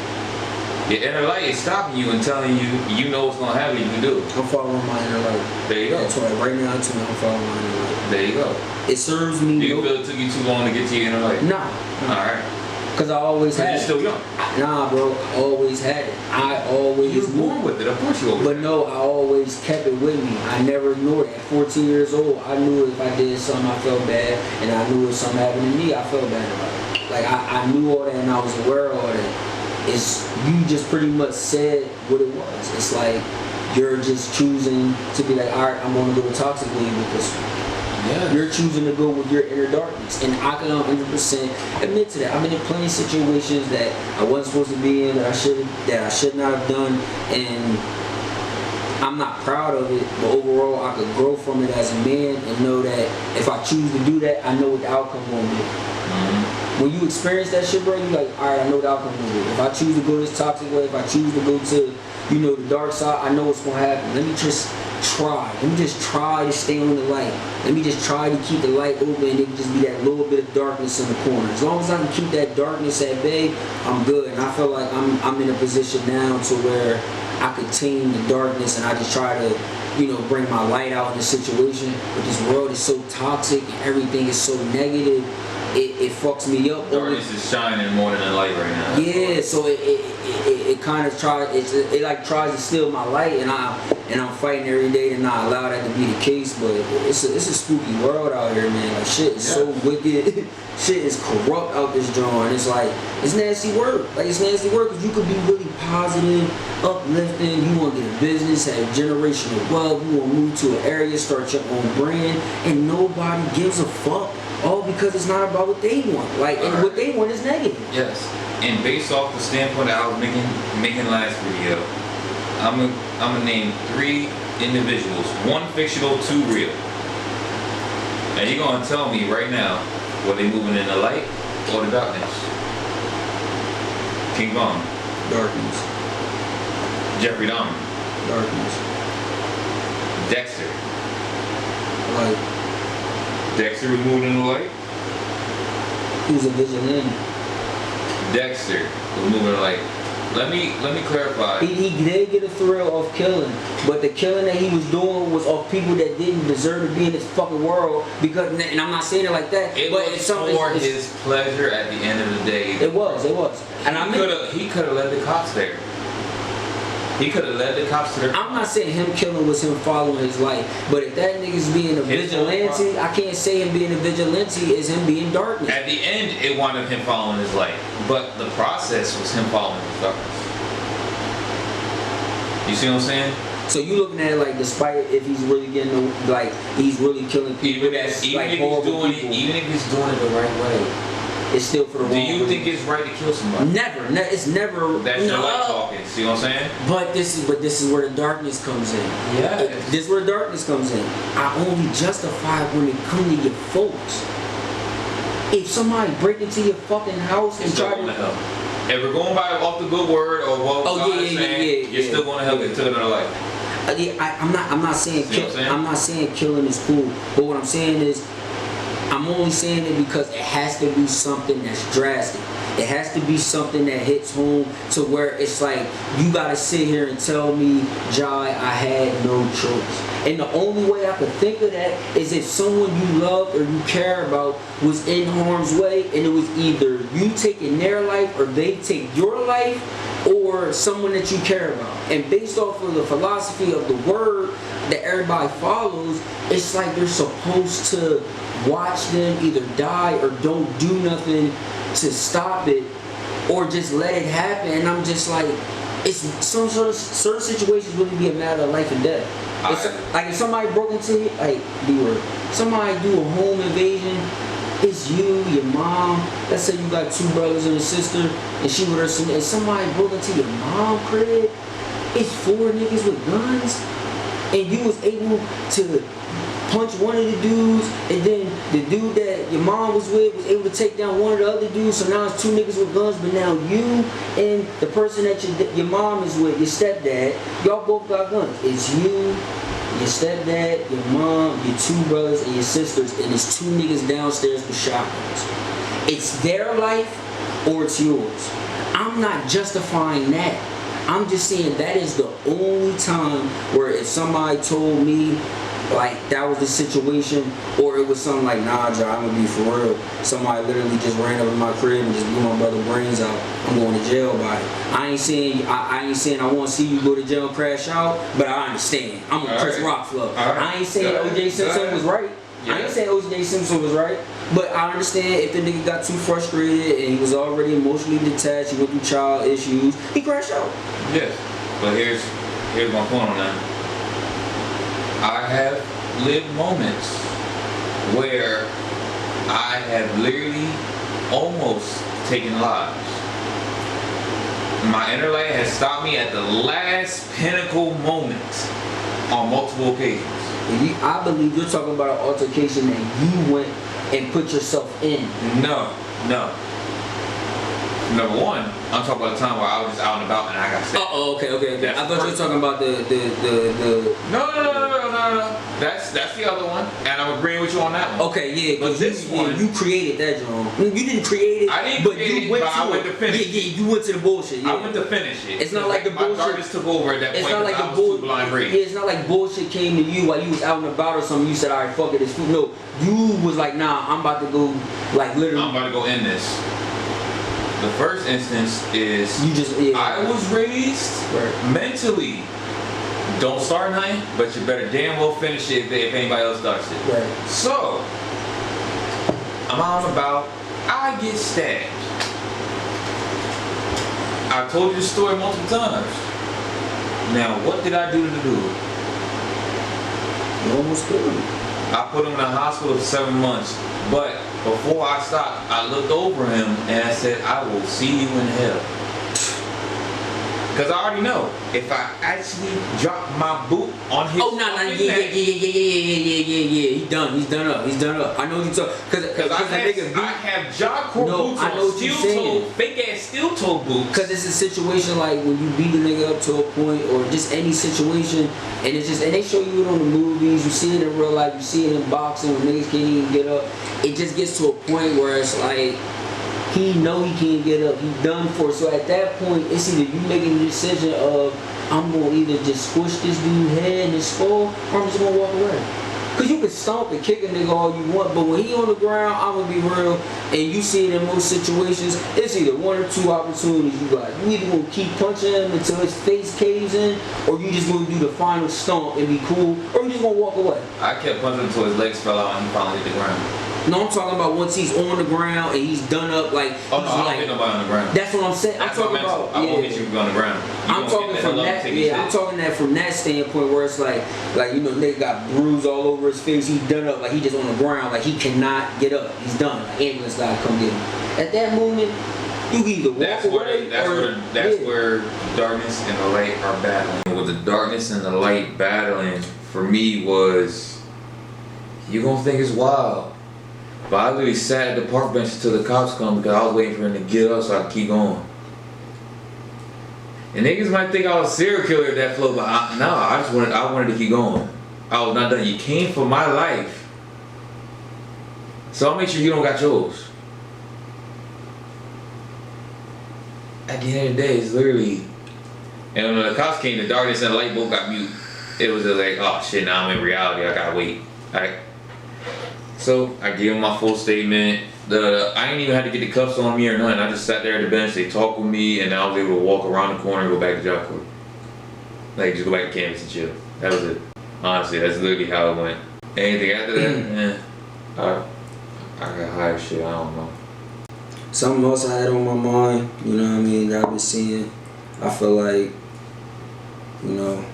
Your inner light is stopping you and telling you, you know what's gonna happen, you can do it. I'm following my inner light. There you go. That's why right now too, I'm following my inner light. There you go. It serves me. Do you feel it took you too long to get to your inner light? Nah. Alright. Cause I always had You're it. still young. Nah, bro. I always had it. I always You were knew. born with it, of course you always. But no, I always kept it with me. I never ignored it. At 14 years old, I knew if I did something, I felt bad. And I knew if something happened to me, I felt bad about it. Like, I knew all that and I was aware of all that. It's, you just pretty much said what it was. It's like, you're just choosing to be like, all right, I'm going to go to toxic league with this one. Yeah. You're choosing to go with your inner darkness. And I can 100% admit to that. I've been in plenty of situations that I wasn't supposed to be in, that I should not have done. And I'm not proud of it, but overall I could grow from it as a man and know that if I choose to do that, I know what the outcome will be. Mm-hmm. When you experience that shit, bro, you're like, all right, I know the outcome will be. If I choose to go this toxic way, if I choose to go to, you know, the dark side, I know what's going to happen. Let me just try. Let me just try to stay on the light. Let me just try to keep the light open and it can just be that little bit of darkness in the corner. As long as I can keep that darkness at bay, I'm good. And I feel like I'm in a position now to where I could tame the darkness and I just try to, you know, bring my light out in the situation. But this world is so toxic and everything is so negative. It fucks me up. Darkness is shining more than the light right now. Yeah, so it kind of tries, it like tries to steal my light, and I'm fighting every day to not allow that to be the case. But it's a spooky world out here, man. Like shit is so wicked, shit is corrupt out this joint. It's like it's nasty work. Like it's nasty work because you could be really positive, uplifting. You want to get a business, have generational wealth. You want to move to an area, start your own brand, and nobody gives a fuck. All because it's not about what they want. Like, and what they want is negative. Yes. And based off the standpoint that I was making last video, I'm gonna name 3 individuals, 1 fictional, 2 real. And you're gonna tell me right now whether they moving in the light or the darkness. King Von. Darkness. Jeffrey Dahmer. Darkness. Dexter. Like, Dexter was moving in the light. he was a vigilante. Dexter was moving in the light. Let me clarify. He did get a thrill of killing, but the killing that he was doing was of people that didn't deserve to be in this fucking world. Because, and I'm not saying it like that, It but was it's something. for his pleasure at the end of the day. It was. And He could have led the cops there. He could have led the cops to their. I'm not saying him killing was him following his life, but if that nigga's being a vigilante, I can't say him being a vigilante is him being darkness. At the end, it wound up him following his light, but the process was him following his darkness. You see what I'm saying? So you looking at it like, despite if he's really getting like he's really killing people, Even if he's doing it the right way. It's still for the wrong Do you reason. think it's right to kill somebody? Never. It's never. That's your light talking. See what I'm saying? But this is where the darkness comes in. Yeah. This is where the darkness comes in. I only justify when it comes to your folks. If somebody break into your fucking house and try to help. If we're going by off the good word or what God is saying, you're still going to help it to another life. I'm not saying I'm not saying killing is cool. But what I'm saying is, I'm only saying it because it has to be something that's drastic. It has to be something that hits home to where it's like, you gotta sit here and tell me, Jai, I had no choice. And the only way I could think of that is if someone you love or you care about was in harm's way, and it was either you taking their life or they take your life, or someone that you care about. And based off of the philosophy of the word that everybody follows, it's like you're supposed to watch them either die or don't do nothing to stop it, or just let it happen. And I'm just like, it's some sort of certain situations really be a matter of life and death. Like if somebody broke into you, like somebody do a home invasion, it's you, your mom. Let's say you got 2 brothers and a sister, and she with her son, and somebody broke into your mom crib. It's 4 niggas with guns, and you was able to punch one of the dudes, and then the dude that your mom was with was able to take down one of the other dudes. So now it's 2 niggas with guns, but now you and the person that your mom is with, your stepdad, y'all both got guns. It's you, your stepdad, your mom, your 2 brothers, and your sisters, and it's 2 niggas downstairs with shotguns. It's their life or it's yours. I'm not justifying that. I'm just saying that is the only time where if somebody told me like that was the situation, or it was something like, nah, John, I'm gonna be for real. Somebody literally just ran up in my crib and just blew my brother's brains out. I'm going to jail by it. I ain't saying I want to see you go to jail and crash out, but I understand. I'm on Chris Rock flow. I ain't saying O.J. Simpson was right. I ain't saying O.J. Simpson was right, but I understand if the nigga got too frustrated and he was already emotionally detached, he went through child issues, he crashed out. Yes, but here's my point on that. I have lived moments where I have literally almost taken lives. My inner light has stopped me at the last pinnacle moment on multiple occasions. I believe you're talking about an altercation that you went and put yourself in. No. Number one, I'm talking about the time where I was just out and about and I got stabbed. Okay. I thought you were talking about the. No. That's the other one, and I'm agreeing with you on that one. Okay, yeah, but this one, you created that, John. You didn't create it. I didn't create it, but I went to finish it. Yeah, you went to the bullshit. Yeah. I went to finish it. It's not like the bullshit. My darkness took over at that point. It's not like the bullshit. Yeah, it's not like bullshit came to you while you was out and about or something. You said, all right, fuck it, it's food. No, you was like, nah, I'm about to go, like literally. I'm about to go in this. The first instance is I was raised mentally. Don't start nothing, but you better damn well finish it if anybody else starts it. Right. So I'm out and about. I get stabbed. I told you the story multiple times. Now, what did I do to the dude? You almost killed him. I put him in the hospital for 7 months, but before I stopped, I looked over him and I said, I will see you in hell. Because I already know, if I actually drop my boot on his yeah. He's done up. I know what you're talking, because I have Jock Corp boots on, steel-toed, fake-ass steel-toed boots. Because it's a situation like when you beat a nigga up to a point, or just any situation, and it's just, and they show you it on the movies, you see it in real life, you see it in boxing when niggas can't even get up. It just gets to a point where it's like, he know he can't get up. He done for. So at that point, it's either you making the decision of I'm gonna either just squish this dude's head and his skull, or I'm just gonna walk away. Cause you can stomp and kick a nigga all you want, but when he on the ground, I'm gonna be real. And you see it in most situations, it's either 1 or 2 opportunities you got. You either gonna keep punching him until his face caves in, or you just gonna do the final stomp and be cool, or you just gonna walk away. I kept punching until his legs fell out and he finally hit the ground. No, I'm talking about once he's on the ground and he's done up, like. Oh no, I don't hit nobody on the ground. That's what I'm saying. I'm talking about. I won't hit you on the ground. I'm talking from that. Yeah, I'm talking that from that standpoint where it's like you know, nigga got bruise all over his face. He's done up, like he just on the ground, like he cannot get up. He's done. Like, ambulance gotta come get him. At that moment, you either walk away that's where darkness and the light are battling. With the darkness and the light battling, for me was, you gonna think it's wild. But I literally sat at the park bench until the cops come because I was waiting for him to get up so I could keep going. And niggas might think I was a serial killer at that flow, but I wanted to keep going. I was not done. You came for my life, so I'll make sure you don't got yours. At the end of the day, it's literally, and when the cops came, the darkness and the light both got mute. It was just like, oh shit, now I'm in reality. I gotta wait. Alright. So I gave him my full statement. I ain't even had to get the cuffs on me or nothing. I just sat there at the bench. They talked with me, and I was able to walk around the corner and go back to job court. Like just go back to campus and chill. That was it. Honestly, that's literally how it went. Anything after that, I got higher shit. I don't know. Something else I had on my mind, you know what I mean, that I've been seeing. I feel like, you know,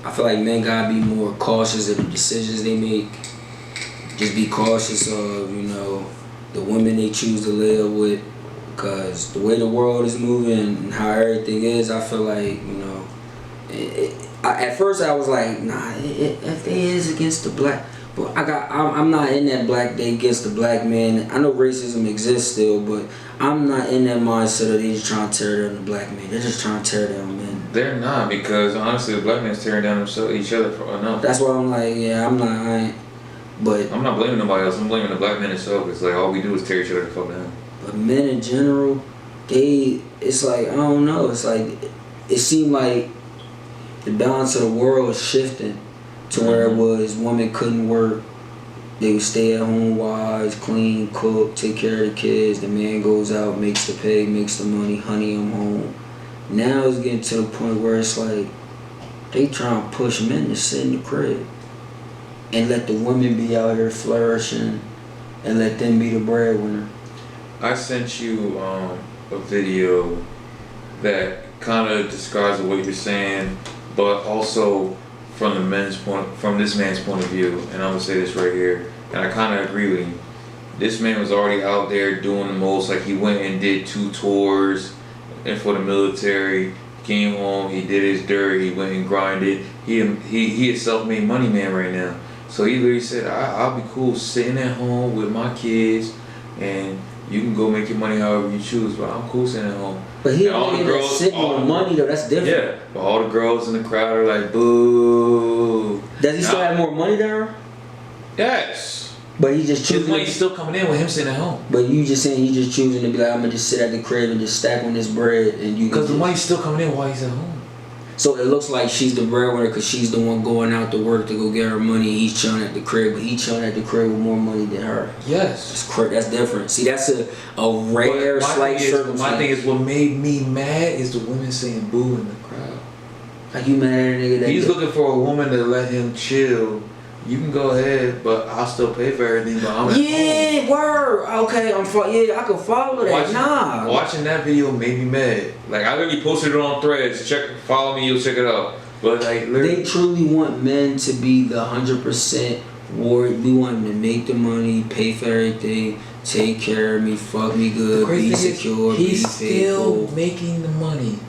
I feel like men gotta be more cautious of the decisions they make. Just be cautious of, you know, the women they choose to live with. Because the way the world is moving and how everything is, I feel like, you know, at first I was like, nah, if they is against the black, but I'm not in that black they against the black man. I know racism exists still, but I'm not in that mindset of they just trying to tear down the black man. They're just trying to tear down men. They're not, because honestly, the black man's tearing down each other for enough. That's why I'm like, yeah, I ain't. But I'm not blaming nobody else. I'm blaming the black man itself. It's like all we do is tear each other the fuck down. But men in general, it's like, I don't know. It's like, it seemed like the balance of the world is shifting to where it was women couldn't work. They would stay at home wives, clean, cook, take care of the kids. The man goes out, makes the pay, makes the money, honey, I'm home. Now it's getting to the point where it's like they trying to push men to sit in the crib and let the women be out here flourishing and let them be the breadwinner. I sent you a video that kind of describes what you're saying, but also from this man's point of view. And I'm gonna say this right here, and I kind of agree with him. This man was already out there doing the most. Like, he went and did 2 tours and for the military. Came home, he did his dirt, he went and grinded. He a self-made money man right now. So he literally said, I'll be cool sitting at home with my kids, and you can go make your money however you choose, but I'm cool sitting at home. But he ain't sitting on money though, that's different. Yeah, but all the girls in the crowd are like, boo. Does he still have more money there? Yes. But he just choosing. His money's still coming in with him sitting at home. But you just saying he just choosing to be like, I'm gonna just sit at the crib and just stack on this bread, and you. Because the money's still coming in while he's at home. So it looks like she's the breadwinner because she's the one going out to work to go get her money. He's chilling at the crib, but he's chilling at the crib with more money than her. Yes. That's different. See, that's a rare, slight circumstance. My thing is, what made me mad is the women saying boo in the crowd. Like, you mad at a nigga that... He's looking for a woman to let him chill. You can go ahead, but I'll still pay for everything, but I'm at home. Word. Okay, I can follow that. Watching that video made me mad. Like, I literally posted it on Threads. Follow me, you'll check it out. But like, literally, they truly want men to be the 100% warrior. We want them to make the money, pay for everything, take care of me, fuck me good, be secure, be faithful. He's still making the money.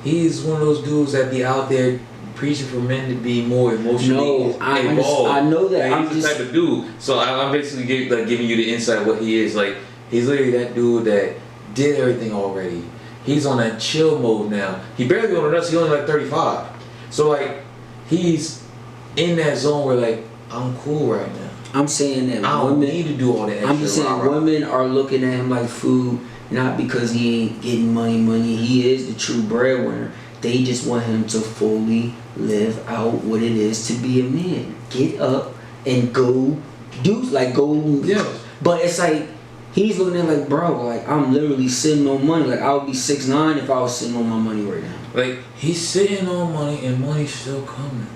He's one of those dudes that be out there preaching for men to be more emotionally involved. I know that. Like, he's the type of dude. So I'm basically giving you the insight of what he is. Like, he's literally that dude that did everything already. He's on that chill mode now. He barely on the nuts. He's only like 35. So like, he's in that zone where like, I'm cool right now. I'm saying that I don't need to do all that extra. I'm just saying women are looking at him like food, not because he ain't getting money. He is the true breadwinner. They just want him to fully live out what it is to be a man. Get up and go do, like, go. Yeah. But it's like, he's looking at it like, bro, like, I'm literally sitting on money. Like, I would be 6'9" if I was sitting on my money right now. Like, he's sitting on money and money's still coming.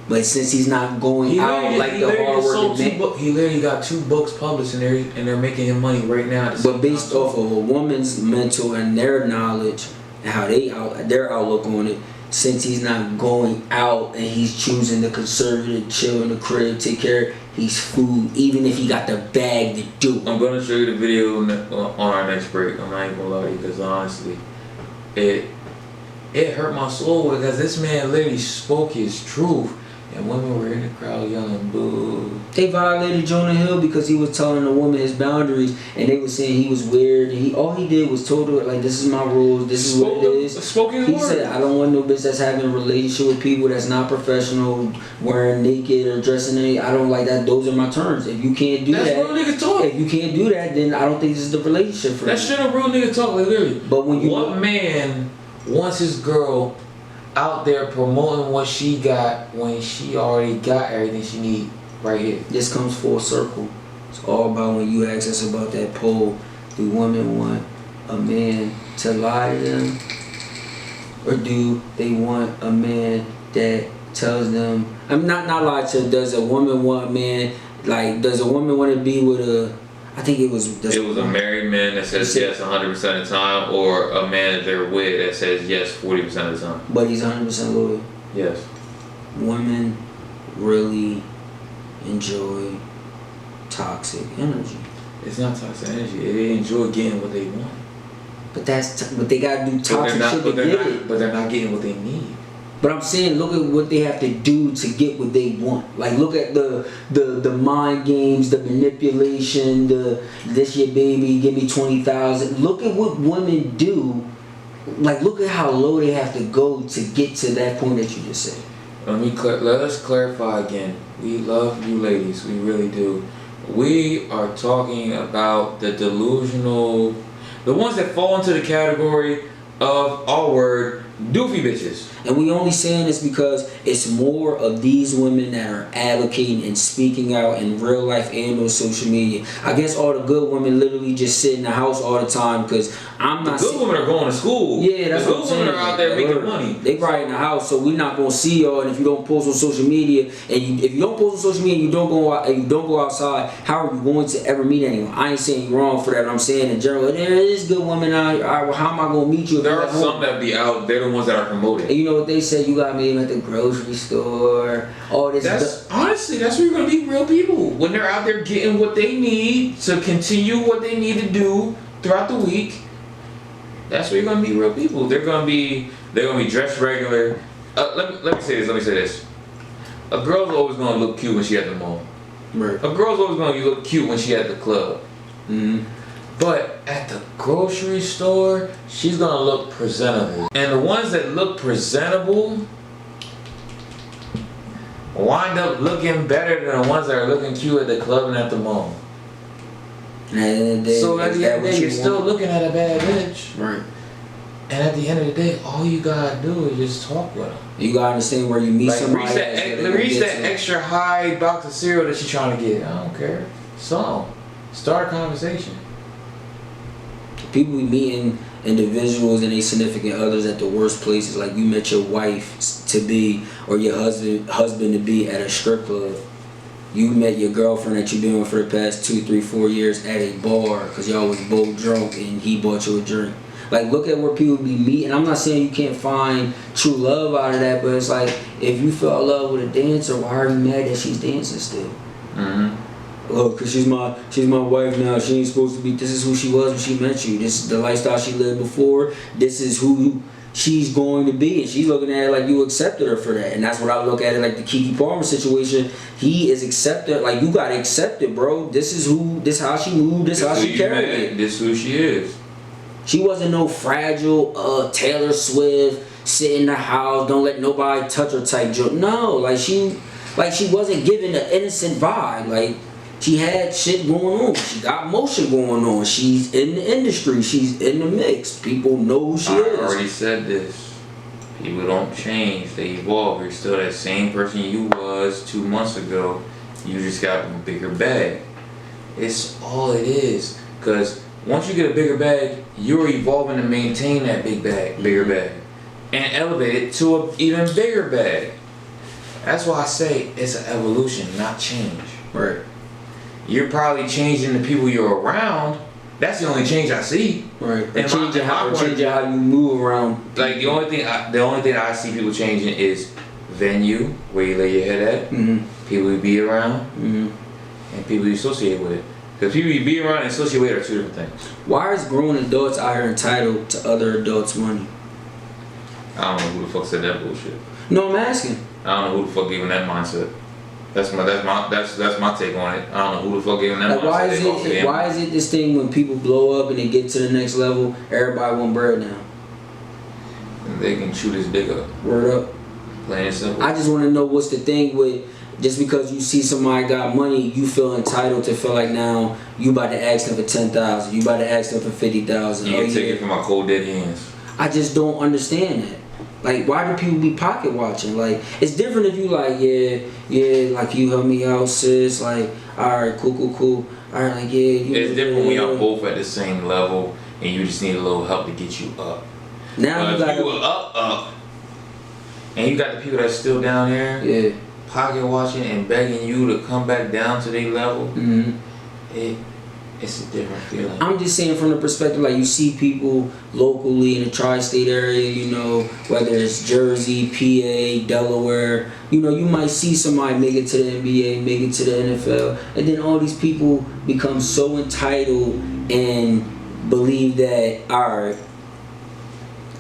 But since he's not going out like the hard working man. He literally got 2 books published and they're making him money right now. But based off of a woman's mental and their knowledge, how their outlook on it, since he's not going out and he's choosing the conservative, chill in the crib, take care, he's food, even if he got the bag to do. I'm gonna show you the video on our next break. I'm not even gonna lie to you, because honestly, it hurt my soul because this man literally spoke his truth. And women were in the crowd yelling boo. They violated Jonah Hill because he was telling the woman his boundaries, and they were saying he was weird. And all he did was told her, like, this is my rules, this is what it is. He said, I don't want no bitch that's having a relationship with people that's not professional, wearing naked or dressing in. I don't like that. Those are my terms. If you can't do that, that's real nigga talk. If you can't do that, then I don't think this is the relationship for you. That's shit a real nigga talk, like, literally. But when what man wants his girl out there promoting what she got when she already got everything she need right here? This comes full circle. It's all about when you ask us about that poll. Do women want a man to lie to them? Or do they want a man that tells them, I'm not lie to them, does a woman want a man, like, does a woman want to be with I think it was. It was a married man that says yes 100% of the time, or a man that they're with that says yes 40% of the time. But he's 100% loyal. Yes. Women really enjoy toxic energy. It's not toxic energy. They enjoy getting what they want. But but they gotta do toxic shit to get it. But they're not getting what they need. But I'm saying, look at what they have to do to get what they want. Like, look at the mind games, the manipulation, this your baby, give me 20,000. Look at what women do. Like, look at how low they have to go to get to that point that you just said. Let us clarify again. We love you ladies. We really do. We are talking about the delusional, the ones that fall into the category of our word, doofy bitches. And we only saying this because it's more of these women that are advocating and speaking out in real life and on social media. I guess all the good women literally just sit in the house all the time because I'm not. The good women are going to school. Yeah, that's the what I'm saying. good women are out there making money. They probably in the house, so we're not gonna see y'all. And if you don't post on social media, and if you don't post on social media, and you don't go out, and you don't go outside, how are you going to ever meet anyone? I ain't saying you're wrong for that. I'm saying in general, there is good women out. Well, how am I gonna meet you? There are some that be out. They're the ones that are promoted. And you know what they say? You got me at the grocery store. All this. Honestly, that's where you're gonna meet real people when they're out there getting what they need to continue what they need to do throughout the week. That's where you're gonna meet real people. They're gonna be dressed regular. Let me say this. A girl's always gonna look cute when she at the mall. Right. A girl's always gonna look cute when she at the club. Mm-hmm. But at the grocery store, she's gonna look presentable. And the ones that look presentable wind up looking better than the ones that are looking cute at the club and at the mall. So at the end of the day, you're still looking at a bad bitch. Right. And at the end of the day, all you gotta do is just talk with them. You gotta understand where you meet somebody. Reach that extra high box of cereal that you're trying to get. I don't care. So, start a conversation. People be meeting individuals and their significant others at the worst places. Like you met your wife to be or your husband to be at a strip club. You met your girlfriend that you've been with for the past 2, 3, 4 years at a bar because y'all was both drunk and he bought you a drink. Like, look at where people be meeting. I'm not saying you can't find true love out of that, but it's like, if you fell in love with a dancer, why are you mad that she's dancing still? Mm-hmm. Oh, because she's my wife now. She ain't supposed to be. This is who she was when she met you. This is the lifestyle she lived before. This is who she's going to be. And she's looking at it like you accepted her for that. And that's what I look at it like the Keke Palmer situation. He is accepted. Like, you got to accept it, bro. This is how she moved. This how she carried it. This is who she is. She wasn't no fragile Taylor Swift, sit in the house, don't let nobody touch her type joke. No, she wasn't giving the innocent vibe. Like, she had shit going on. She got motion going on. She's in the industry. She's in the mix. People know who she is. I already said this. People don't change. They evolve. You're still that same person you was 2 months ago. You just got a bigger bag. It's all it is. Because once you get a bigger bag, you're evolving to maintain that bigger bag. And elevate it to an even bigger bag. That's why I say it's an evolution, not change. Right. You're probably changing the people you're around. That's the only change I see. Right. And changing how you move around. Like the only thing I see people changing is venue, where you lay your head at, people you be around, and people you associate with. Because people you be around and associate with are two different things. Why is grown adults out here entitled to other adults' money? I don't know who the fuck said that bullshit. No, I'm asking. I don't know who the fuck gave him that mindset. That's my take on it. I don't know who the fuck gave him that mindset. Why is it this thing when people blow up and they get to the next level, everybody want bread now? And they can chew this dick up. Word up. Plain and simple. I just want to know what's the thing with just because you see somebody got money, you feel entitled to feel like now you about to ask them for 10,000, you about to ask them for 50,000. You can take it from my cold dead hands. I just don't understand that. Like, why do people be pocket watching? Like, it's different if you like, yeah, like you help me out, sis. Like, all right, cool. All right, like, yeah. It's different when y'all both at the same level and you just need a little help to get you up. Now you got up, and you got the people that's still down there. Yeah. Pocket watching and begging you to come back down to their level. It's a different feeling. I'm just saying from the perspective, like, you see people locally in the tri-state area, you know, whether it's Jersey, PA, Delaware, you know, you might see somebody make it to the NBA, make it to the NFL, and then all these people become so entitled and believe that, all right,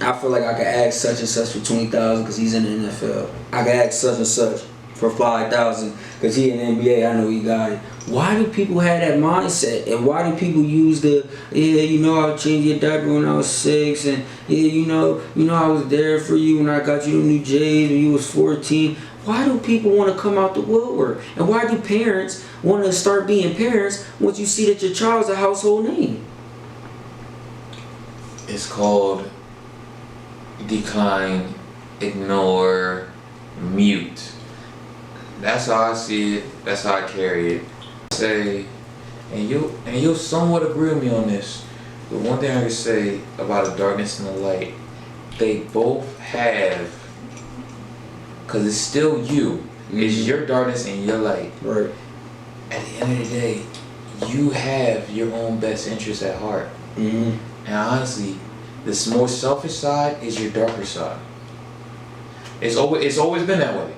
I feel like I could ask such and such for $20,000 because he's in the NFL. I could ask such and such for $5,000 because he in the NBA. I know he got it. Why do people have that mindset? And why do people use the, yeah, you know, I'll change your diaper when I was 6, and yeah, you know, I was there for you when I got you the new J's when you was 14. Why do people want to come out the woodwork? And why do parents want to start being parents once you see that your child's a household name? It's called decline, ignore, mute. That's how I see it. That's how I carry it. Say, and you'll somewhat agree with me on this. The one thing I can say about the darkness and the light, they both have, because it's still you. Mm-hmm. It's your darkness and your light. Right. At the end of the day, you have your own best interest at heart. Mm-hmm. And honestly, this more selfish side is your darker side. It's always been that way.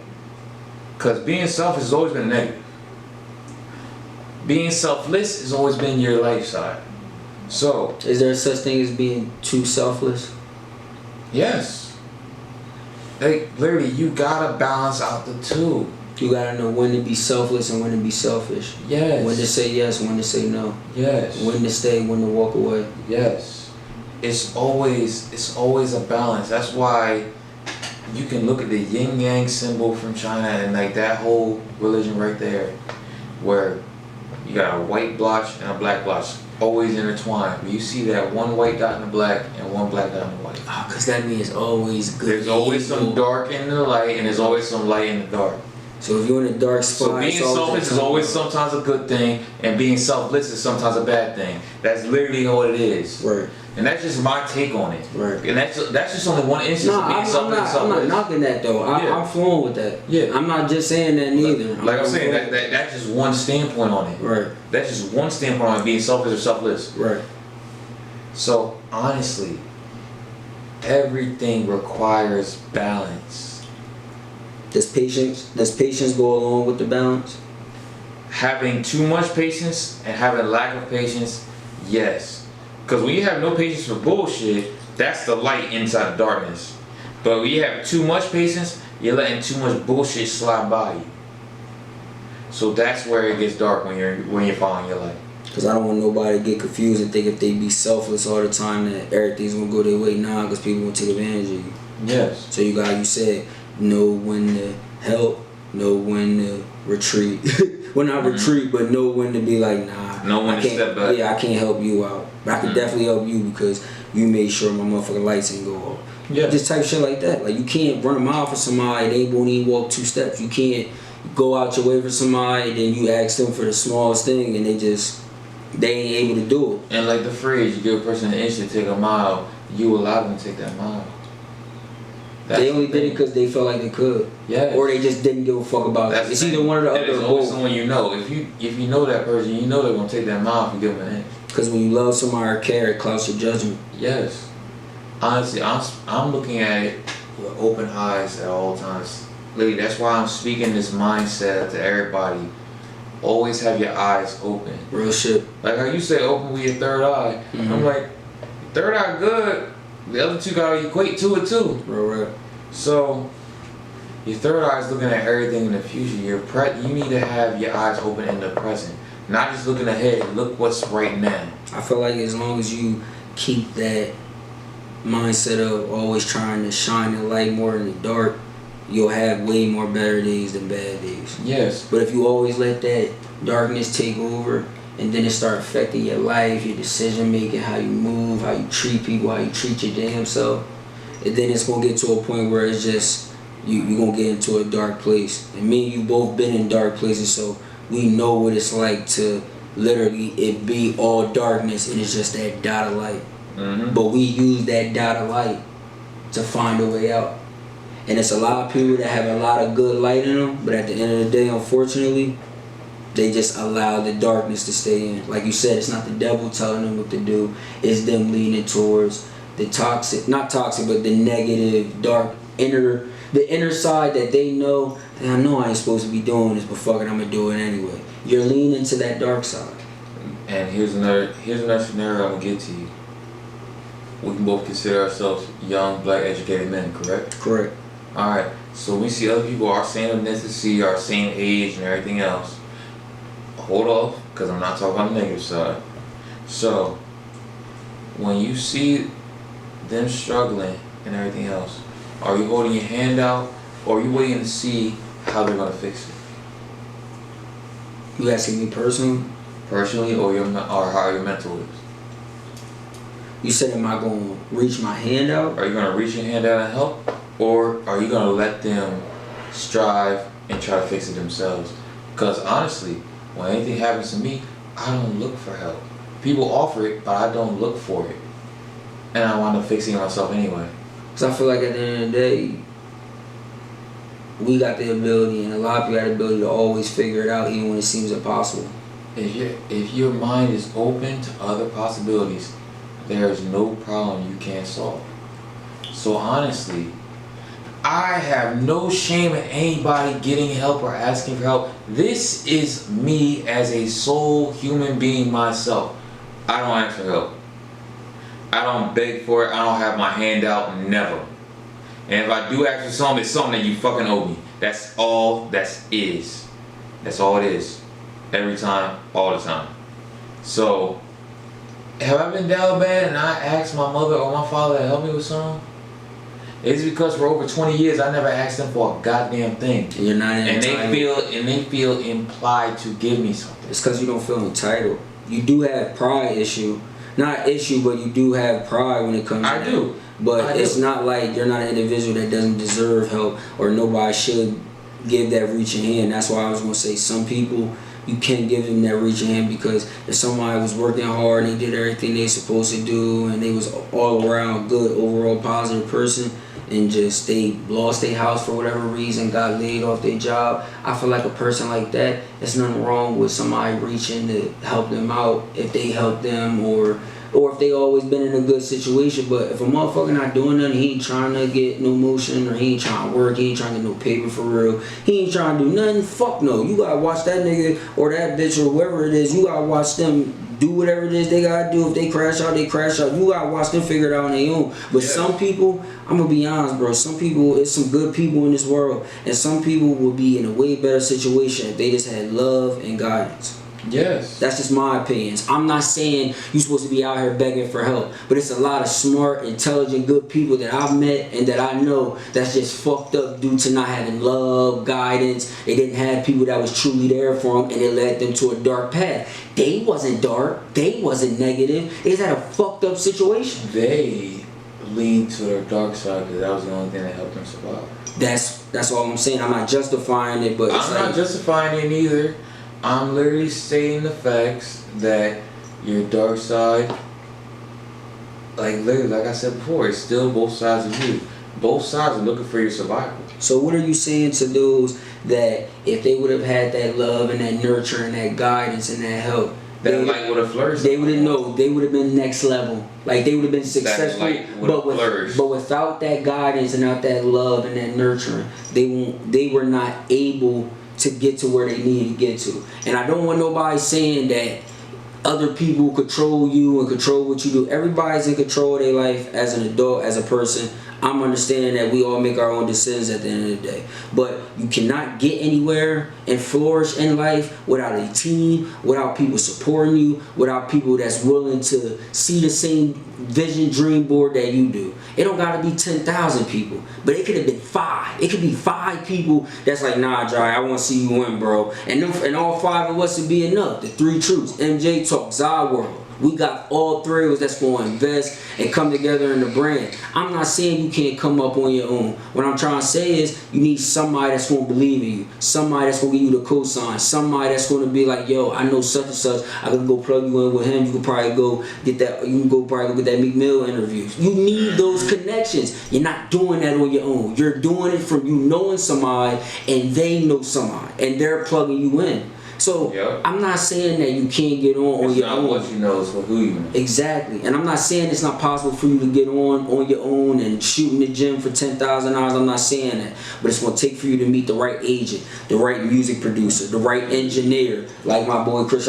Because being selfish has always been negative. Being selfless has always been your life side. So, is there such thing as being too selfless? Yes. Like, literally, you gotta balance out the two. You gotta know when to be selfless and when to be selfish. Yes. When to say yes, when to say no. Yes. When to stay, when to walk away. Yes. It's always a balance. That's why you can look at the yin yang symbol from China and like that whole religion right there, where you got a white blotch and a black blotch always intertwined. But you see that one white dot in the black and one black dot in the white. Ah, cause that means always good. There's always some dark in the light and there's always some light in the dark. So if you're in a dark spot, so being selfish is always sometimes a good thing, and being selfless is sometimes a bad thing. That's literally what it is. Right. And that's just my take on it. Right. And that's just only one instance of being selfless. I'm not knocking that though. I'm flowing with that. Yeah. I'm not just saying that neither. Like I'm saying, that's just one standpoint on it. Right. That's just one standpoint on being selfish or selfless. Right. So honestly, everything requires balance. Does patience go along with the balance? Having too much patience and having a lack of patience, yes. Because when you have no patience for bullshit, that's the light inside the darkness. But when you have too much patience, you're letting too much bullshit slide by you. So that's where it gets dark when you're following your light. Because I don't want nobody to get confused and think if they be selfless all the time that everything's gonna go their way. Nah, because people gonna take advantage of you. Yes. So you said, know when to help, know when to retreat. Well, not retreat, but know when to be like, nah. Know when to step back. Yeah, I can't help you out. But I can definitely help you because you made sure my motherfucking lights ain't go off. Yeah. Just type shit like that. Like, you can't run a mile for somebody, they won't even walk 2 steps. You can't go out your way for somebody, then you ask them for the smallest thing and they ain't able to do it. And like the phrase, you give a person an inch to take a mile, you allow them to take that mile. They only did it because they felt like they could. Yeah. Or they just didn't give a fuck about it. It's either one or the other. There's always someone you know. If you know that person, you know they're gonna take that mile if you give them an inch. Because when you love somebody or care, it clouds your judgment. Yes. Honestly, I'm looking at it with open eyes at all times. Lady, that's why I'm speaking this mindset to everybody. Always have your eyes open. Real shit. Like how you say open with your third eye. Mm-hmm. I'm like, third eye good. The other two gotta equate to it too. Right. So, your third eye is looking at everything in the future. You need to have your eyes open in the present. Not just looking ahead, look what's right now. I feel like as long as you keep that mindset of always trying to shine the light more in the dark, you'll have way more better days than bad days. Yes. But if you always let that darkness take over, and then it start affecting your life, your decision making, how you move, how you treat people, how you treat your damn self, and then it's gonna get to a point where it's just you're gonna get into a dark place. And me and you both been in dark places, so we know what it's like to literally it be all darkness and it's just that dot of light. Mm-hmm. But we use that dot of light to find a way out. And it's a lot of people that have a lot of good light in them, but at the end of the day, unfortunately, They just allow the darkness to stay in. Like you said, it's not the devil telling them what to do. It's them leaning towards the toxic, not toxic, but the negative, dark, the inner side that they know, I know I ain't supposed to be doing this, but fuck it, I'm gonna do it anyway. You're leaning to that dark side. And here's another scenario I'm gonna get to you. We can both consider ourselves young, black, educated men, correct? Correct. Alright, so we see other people our same ethnicity, our same age, and everything else. Hold off, because I'm not talking about the negative side. So, when you see them struggling and everything else, are you holding your hand out, or are you waiting to see how they're going to fix it? You asking me personally? Personally, or how your mental is? You said, am I going to reach my hand out? Are you going to reach your hand out and help, or are you going to let them strive and try to fix it themselves? Because honestly, when anything happens to me, I don't look for help. People offer it, but I don't look for it. And I wind up fixing it myself anyway. Because I feel like at the end of the day, we got the ability, and a lot of people got the ability to always figure it out even when it seems impossible. If your mind is open to other possibilities, there is no problem you can't solve. So honestly, I have no shame in anybody getting help or asking for help. This is me as a sole human being myself. I don't ask for help. I don't beg for it. I don't have my hand out, never. And if I do ask for something, it's something that you fucking owe me. That's all that is. That's all it is. Every time, all the time. So, have I been down bad and I asked my mother or my father to help me with something? It's because for over 20 years I never asked them for a goddamn thing. And you're not entitled. And they feel implied to give me something. It's because you don't feel entitled. You do have pride issue. Not issue, but you do have pride when it comes to I do. But it's not like you're not an individual that doesn't deserve help, or nobody should give that reaching hand. That's why I was going to say some people, you can't give them that reaching hand, because if somebody was working hard and they did everything they supposed to do and they was all around good, overall positive person, and just they lost their house for whatever reason, got laid off their job, I feel like a person like that, there's nothing wrong with somebody reaching to help them out if they help them, or if they always been in a good situation. But if a motherfucker not doing nothing, he ain't trying to get no motion, or he ain't trying to work, he ain't trying to get no paper for real, he ain't trying to do nothing, fuck no. You gotta watch that nigga or that bitch or whoever it is, you gotta watch them do whatever it is they gotta do. If they crash out, they crash out. You gotta watch them figure it out on their own. But some people, I'm gonna be honest, bro, some people, it's some good people in this world, and some people will be in a way better situation if they just had love and guidance. Yes. That's just my opinions. I'm not saying you're supposed to be out here begging for help, but it's a lot of smart, intelligent, good people that I've met and that I know that's just fucked up due to not having love, guidance. They didn't have people that was truly there for them, and it led them to a dark path. They wasn't dark. They wasn't negative. They just had a fucked up situation. They leaned to their dark side because that was the only thing that helped them survive. That's all I'm saying. I'm not justifying it, but I'm not justifying it either. I'm literally stating the facts that your dark side, like I said before, it's still both sides of you. Both sides are looking for your survival. So what are you saying to those that if they would have had that love and that nurture and that guidance and that help, that light would have flourished? They would have they would have been next level. Like they would have been successful. But without that guidance and without that love and that nurturing, they were not able to get to where they need to get to. And I don't want nobody saying that other people control you and control what you do. Everybody's in control of their life as an adult, as a person. I'm understanding that we all make our own decisions at the end of the day. But you cannot get anywhere and flourish in life without a team, without people supporting you, without people that's willing to see the same vision, dream board that you do. It don't gotta be 10,000 people, but it could have been 5. It could be 5 people that's like, nah, Jai, I want to see you win, bro. And all 5 of us would be enough. The 3 truths, MJ Talk, Zai World. We got all 3 of us that's going to invest and come together in the brand. I'm not saying you can't come up on your own. What I'm trying to say is you need somebody that's going to believe in you. Somebody that's going to give you the cosign. Somebody that's going to be like, yo, I know such and such. I can go plug you in with him. You can probably go get that. You can go probably get that Meek Mill interview. You need those connections. You're not doing that on your own. You're doing it from you knowing somebody and they know somebody and they're plugging you in. So Yep. I'm not saying that you can't get on It's your not own. what you know, it's for who you know. Exactly. And I'm not saying it's not possible for you to get on your own and shoot in the gym for $10,000. I'm not saying that. But it's going to take for you to meet the right agent, the right music producer, the right engineer. Like my boy Chris,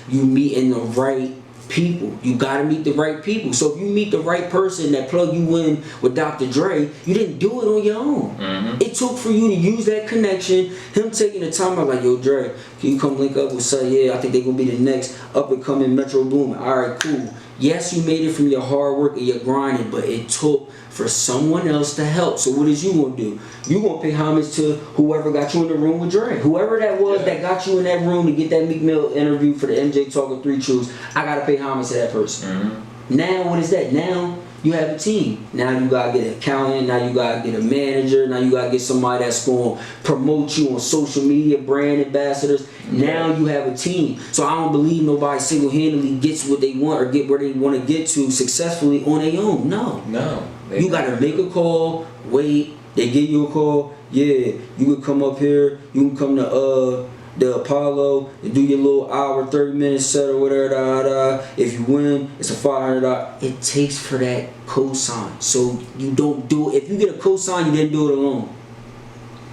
you meeting the right people. You got to meet the right people. So if you meet the right person that plug you in with Dr. Dre, you didn't do it on your own. Mm-hmm. It took for you to use that connection, him taking the time out like, yo, Dre, can you come link up with son? Yeah, I think they're going to be the next up and coming Metro Boomin. All right, cool. Yes, you made it from your hard work and your grinding, but it took for someone else to help. So what is you going to do? You going to pay homage to whoever got you in the room with Dre. Whoever that was that got you in that room to get that Meek Mill interview for the MJ Talk of 3 Truths, I got to pay homage to that person. Mm-hmm. Now, what is that? Now, you have a team. Now you got to get an accountant. Now you got to get a manager. Now you got to get somebody that's going to promote you on social media, brand ambassadors. Now you have a team. So I don't believe nobody single-handedly gets what they want or get where they want to get to successfully on their own. No. You got to make a call, wait, they give you a call. Yeah, you can come up here. You can come to the Apollo and do your little hour, 30-minute set or whatever. If you win, it's a $500. It takes for that cosign. So you don't do it. If you get a cosign, you didn't do it alone.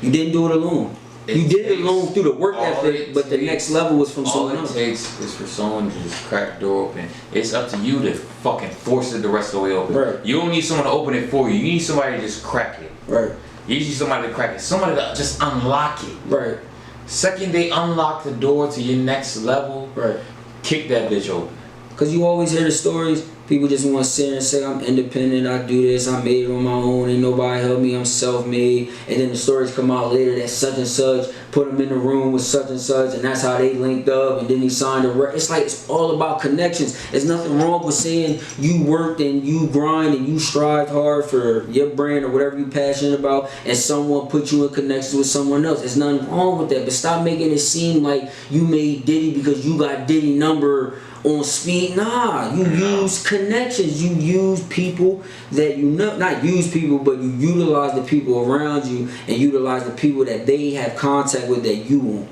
You didn't do it alone. You did it alone through the work ethic, but the next level was from someone else. All it takes is for someone to just crack the door open. It's up to you to fucking force it the rest of the way open. Right. You don't need someone to open it for you. You need somebody to just crack it. Right. You need somebody to crack it. Somebody to just unlock it. Right. Second they unlock the door to your next level, Right. kick that bitch open. Because you always hear the stories, people just want to sit there and say, I'm independent, I do this, I made it on my own, ain't nobody help me, I'm self-made. And then the stories come out later that such and such put him in the room with such and such, and that's how they linked up, and then he signed a record. It's like, it's all about connections. There's nothing wrong with saying you worked and you grind and you strived hard for your brand or whatever you're passionate about, and someone put you in connection with someone else. There's nothing wrong with that, but stop making it seem like you made Diddy because you got Diddy number on speed. Nah, you use connections. You use people that you know, not use people, but you utilize the people around you and utilize the people that they have contact with that you want.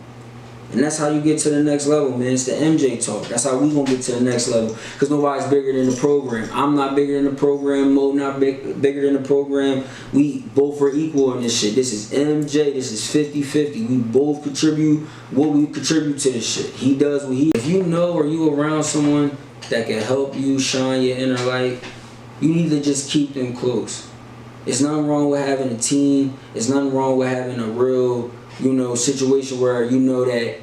And that's how you get to the next level, man. It's the MJ talk. That's how we gonna get to the next level. Because nobody's bigger than the program. I'm not bigger than the program. Mo not bigger than the program. We both are equal in this shit. This is MJ. This is 50-50. We both contribute what we contribute to this shit. He does what he... If you know or you around someone that can help you shine your inner light, you need to just keep them close. There's nothing wrong with having a team. There's nothing wrong with having a real... situation where you know that,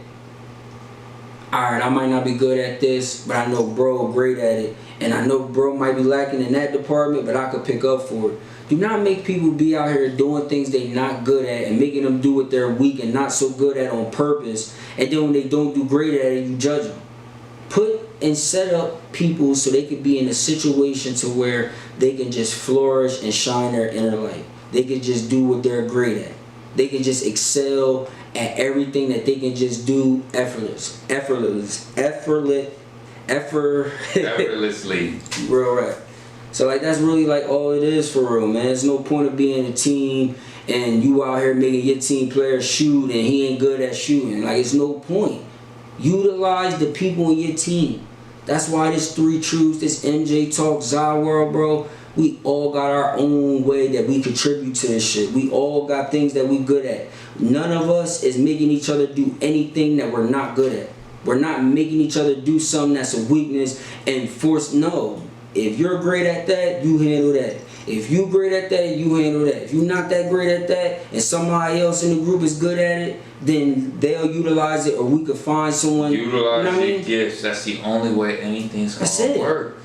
alright, I might not be good at this, but I know bro great at it. And I know bro might be lacking in that department, but I could pick up for it. Do not make people be out here doing things they not good at and making them do what they're weak and not so good at on purpose. And then when they don't do great at it, you judge them. Put and set up people so they can be in a situation to where they can just flourish and shine their inner light. They can just do what they're great at. They can just excel at everything that they can just do effortlessly. Real right. So like that's really like all it is for real, man. There's no point of being a team and you out here making your team player shoot and he ain't good at shooting. Like it's no point. Utilize the people in your team. That's why this 3 Truths, this MJ Talk, Zy World, bro. We all got our own way that we contribute to this shit. We all got things that we good at. None of us is making each other do anything that we're not good at. We're not making each other do something that's a weakness and force. No. If you're great at that, you handle that. If you great at that, you handle that. If you're not that great at that and somebody else in the group is good at it, then they'll utilize it or we could find someone. Utilize your gifts. That's the only way anything's gonna work.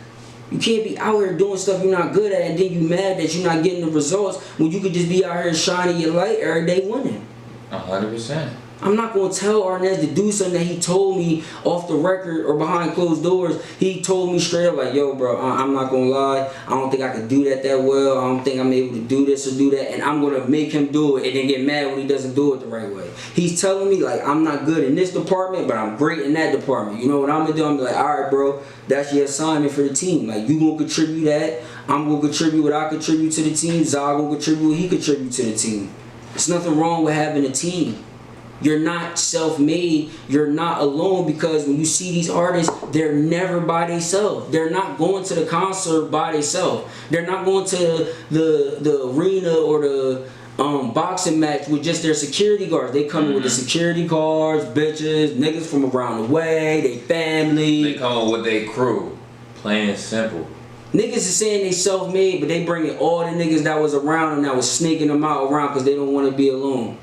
You can't be out here doing stuff you're not good at and then you mad that you're not getting the results when you could just be out here shining your light every day winning. 100%. I'm not going to tell Arnez to do something that he told me off the record or behind closed doors. He told me straight up like, yo, bro, I'm not going to lie. I don't think I could do that well. I don't think I'm able to do this or do that. And I'm going to make him do it and then get mad when he doesn't do it the right way. He's telling me, like, I'm not good in this department, but I'm great in that department. You know what I'm going to do? I'm like, all right, bro, that's your assignment for the team. Like, you going to contribute that. I'm going to contribute what I contribute to the team. Zy going to contribute what he contribute to the team. There's nothing wrong with having a team. You're not self-made. You're not alone, because when you see these artists, they're never by themselves. They're not going to the concert by themselves. They're not going to the arena or the boxing match with just their security guards. They come with the security guards, bitches, niggas from around the way, they family. They come with their crew. Plain and simple. Niggas is saying they self-made, but they bringing all the niggas that was around them that was sneaking them out around because they don't want to be alone.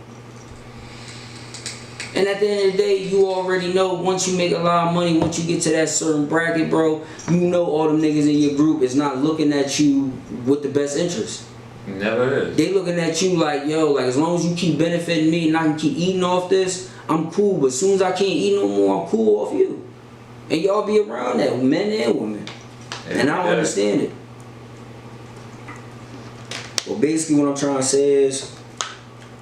And at the end of the day, you already know, once you make a lot of money, once you get to that certain bracket, bro, you know all them niggas in your group is not looking at you with the best interest. Never is. They looking at you like, yo, like, as long as you keep benefiting me and I can keep eating off this, I'm cool. But as soon as I can't eat no more, I'm cool off you. And y'all be around that, men and women. And I don't understand it. Well, basically what I'm trying to say is,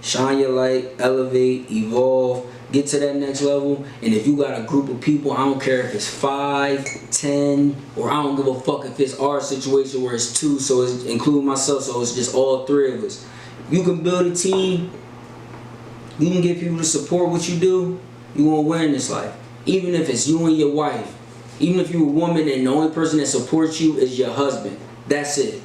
shine your light, elevate, evolve, get to that next level. And if you got a group of people, I don't care if it's 5, 10, or I don't give a fuck if it's our situation where it's 2, so it's including myself, so it's just all 3 of us. You can build a team, you can get people to support what you do, you gonna win in this life. Even if it's you and your wife, even if you're a woman and the only person that supports you is your husband, that's it.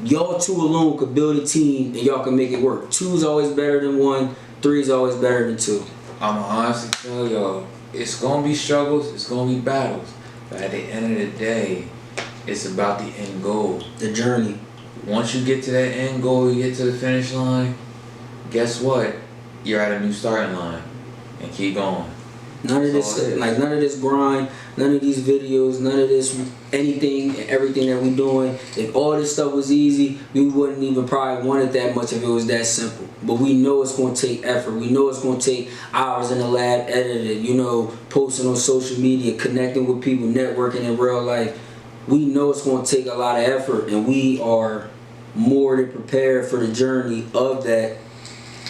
Y'all 2 alone could build a team and y'all can make it work. 2 is always better than 1, 3 is always better than 2. I'm honestly tell y'all, it's gonna be struggles, it's gonna be battles, but at the end of the day, it's about the end goal. The journey. Once you get to that end goal, you get to the finish line, guess what? You're at a new starting line, and keep going. None of this, like, none of this grind, none of these videos, none of this anything and everything that we doing. If all this stuff was easy, we wouldn't even probably want it that much if it was that simple. But we know it's going to take effort. We know it's going to take hours in the lab, editing, you know, posting on social media, connecting with people, networking in real life. We know it's going to take a lot of effort, and we are more than prepared for the journey of that,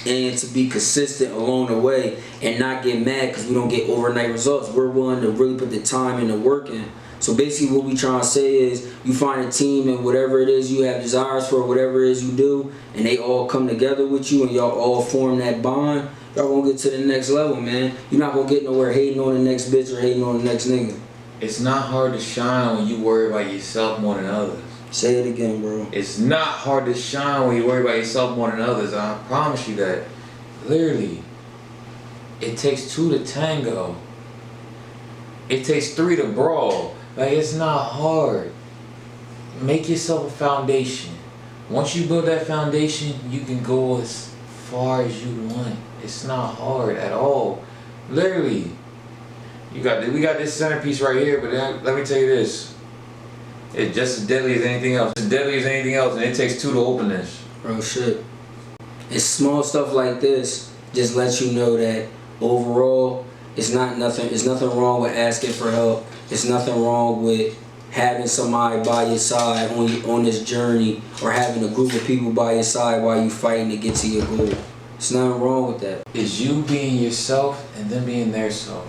and to be consistent along the way and not get mad because we don't get overnight results. We're willing to really put the time and the work in. So basically what we trying to say is, you find a team and whatever it is you have desires for, whatever it is you do, and they all come together with you and y'all all form that bond, y'all gonna get to the next level, man. You're not gonna get nowhere hating on the next bitch or hating on the next nigga. It's not hard to shine when you worry about yourself more than others. Say it again, bro. It's not hard to shine when you worry about yourself more than others. I promise you that. Literally, it takes 2 to tango. It takes 3 to brawl. Like, it's not hard. Make yourself a foundation. Once you build that foundation, you can go as far as you want. It's not hard at all. Literally, we got this centerpiece right here, but let me tell you this. It's just as deadly as anything else. It's as deadly as anything else, and it takes 2 to open this. Bro, shit. It's small stuff like this just lets you know that overall, it's nothing wrong with asking for help. It's nothing wrong with having somebody by your side on this journey, or having a group of people by your side while you fighting to get to your goal. There's nothing wrong with that. It's you being yourself and them being their self.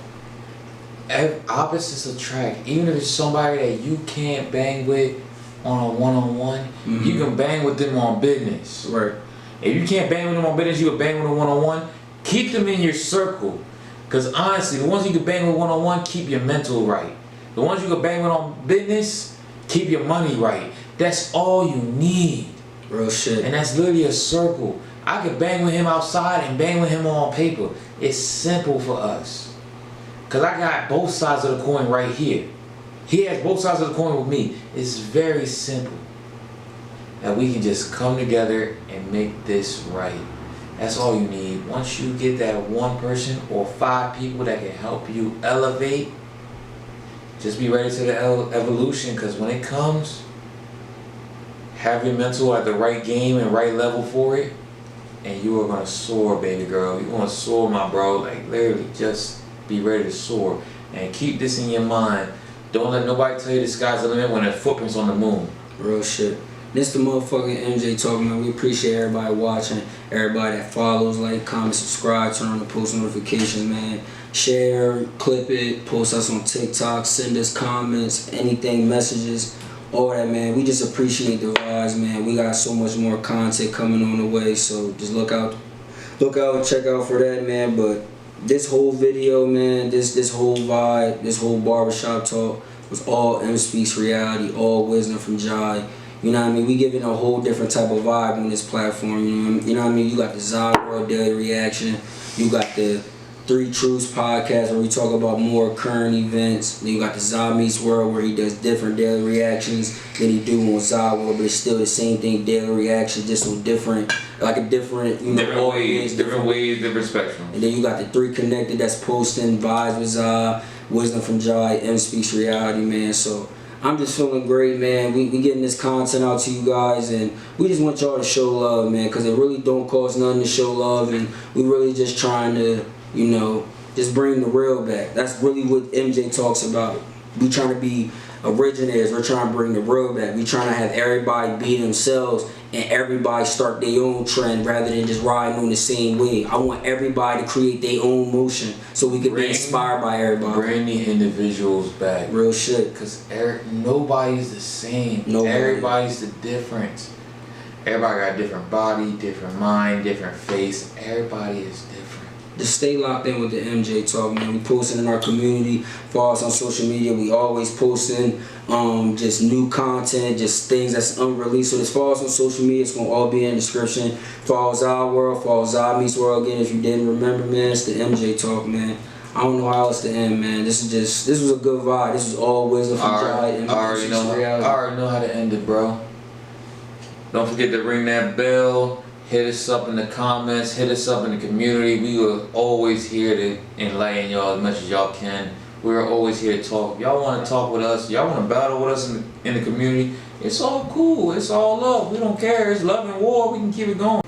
Opposites attract. Even if it's somebody that you can't bang with on a one-on-one, you can bang with them on business. Right. If you can't bang with them on business, you can bang with them one-on-one. Keep them in your circle. Because honestly, the ones you can bang with one-on-one, keep your mental right. The ones you can bang with on business, keep your money right. That's all you need. Real shit. And that's literally a circle. I could bang with him outside and bang with him on paper. It's simple for us. Because I got both sides of the coin right here. He has both sides of the coin with me. It's very simple. That we can just come together and make this right. That's all you need. Once you get that one person or 5 people that can help you elevate, just be ready to the evolution, because when it comes, have your mental at the right game and right level for it, and you are going to soar, baby girl. You're going to soar, my bro. Like, literally, just be ready to soar. And keep this in your mind. Don't let nobody tell you the sky's the limit when their footprints on the moon. Real shit. This the motherfucking MJ talking, man. We appreciate everybody watching, everybody that follows, like, comment, subscribe, turn on the post notifications, man. Share, clip it, post us on TikTok, send us comments, anything, messages, all that, man. We just appreciate the vibes, man. We got so much more content coming on the way, so just look out look out and check out for that, man. But this whole video, man, this whole vibe, this whole barbershop talk was all M Speaks Reality, all wisdom from Jai. You know what I mean? We giving a whole different type of vibe on this platform. You know what I mean? You got the Zod World Daily Reaction. You got the Three Truths podcast where we talk about more current events. Then you got the Zod Meets World where he does different daily reactions than he do on Zod World, but it's still the same thing, daily reaction, just on different, like a different, you know, different ways, different spectrums. And then you got the Three Connected that's posting vibes with Zod, wisdom from Jai, M Speaks Reality, man. So I'm just feeling great, man. We getting this content out to you guys, and we just want y'all to show love, man, because it really don't cost nothing to show love, and we really just trying to, you know, just bring the real back. That's really what MJ talks about. We trying to be originators. We're trying to bring the real back. We trying to have everybody be themselves and everybody start their own trend rather than just riding on the same wave. I want everybody to create their own motion so we can be inspired by everybody. Bring the individuals back. Real shit. Because nobody's the same. Nobody. Everybody's the difference. Everybody got a different body, different mind, different face. Everybody is different. Just stay locked in with the MJ Talk, man. We posting in our community. Follow us on social media. We always posting just new content, just things that's unreleased. So just follow us on social media. It's gonna all be in the description. Follow Zod World, follow Zod Meets World again. If you didn't remember, man, it's the MJ Talk, man. I don't know how else to end, man. This was a good vibe. This was all wisdom from Jai and I already know how to end it, bro. Don't forget to ring that bell. Hit us up in the comments. Hit us up in the community. We are always here to enlighten y'all as much as y'all can. We're always here to talk. If y'all want to talk with us, y'all want to battle with us in the community, it's all cool. It's all love. We don't care. It's love and war. We can keep it going.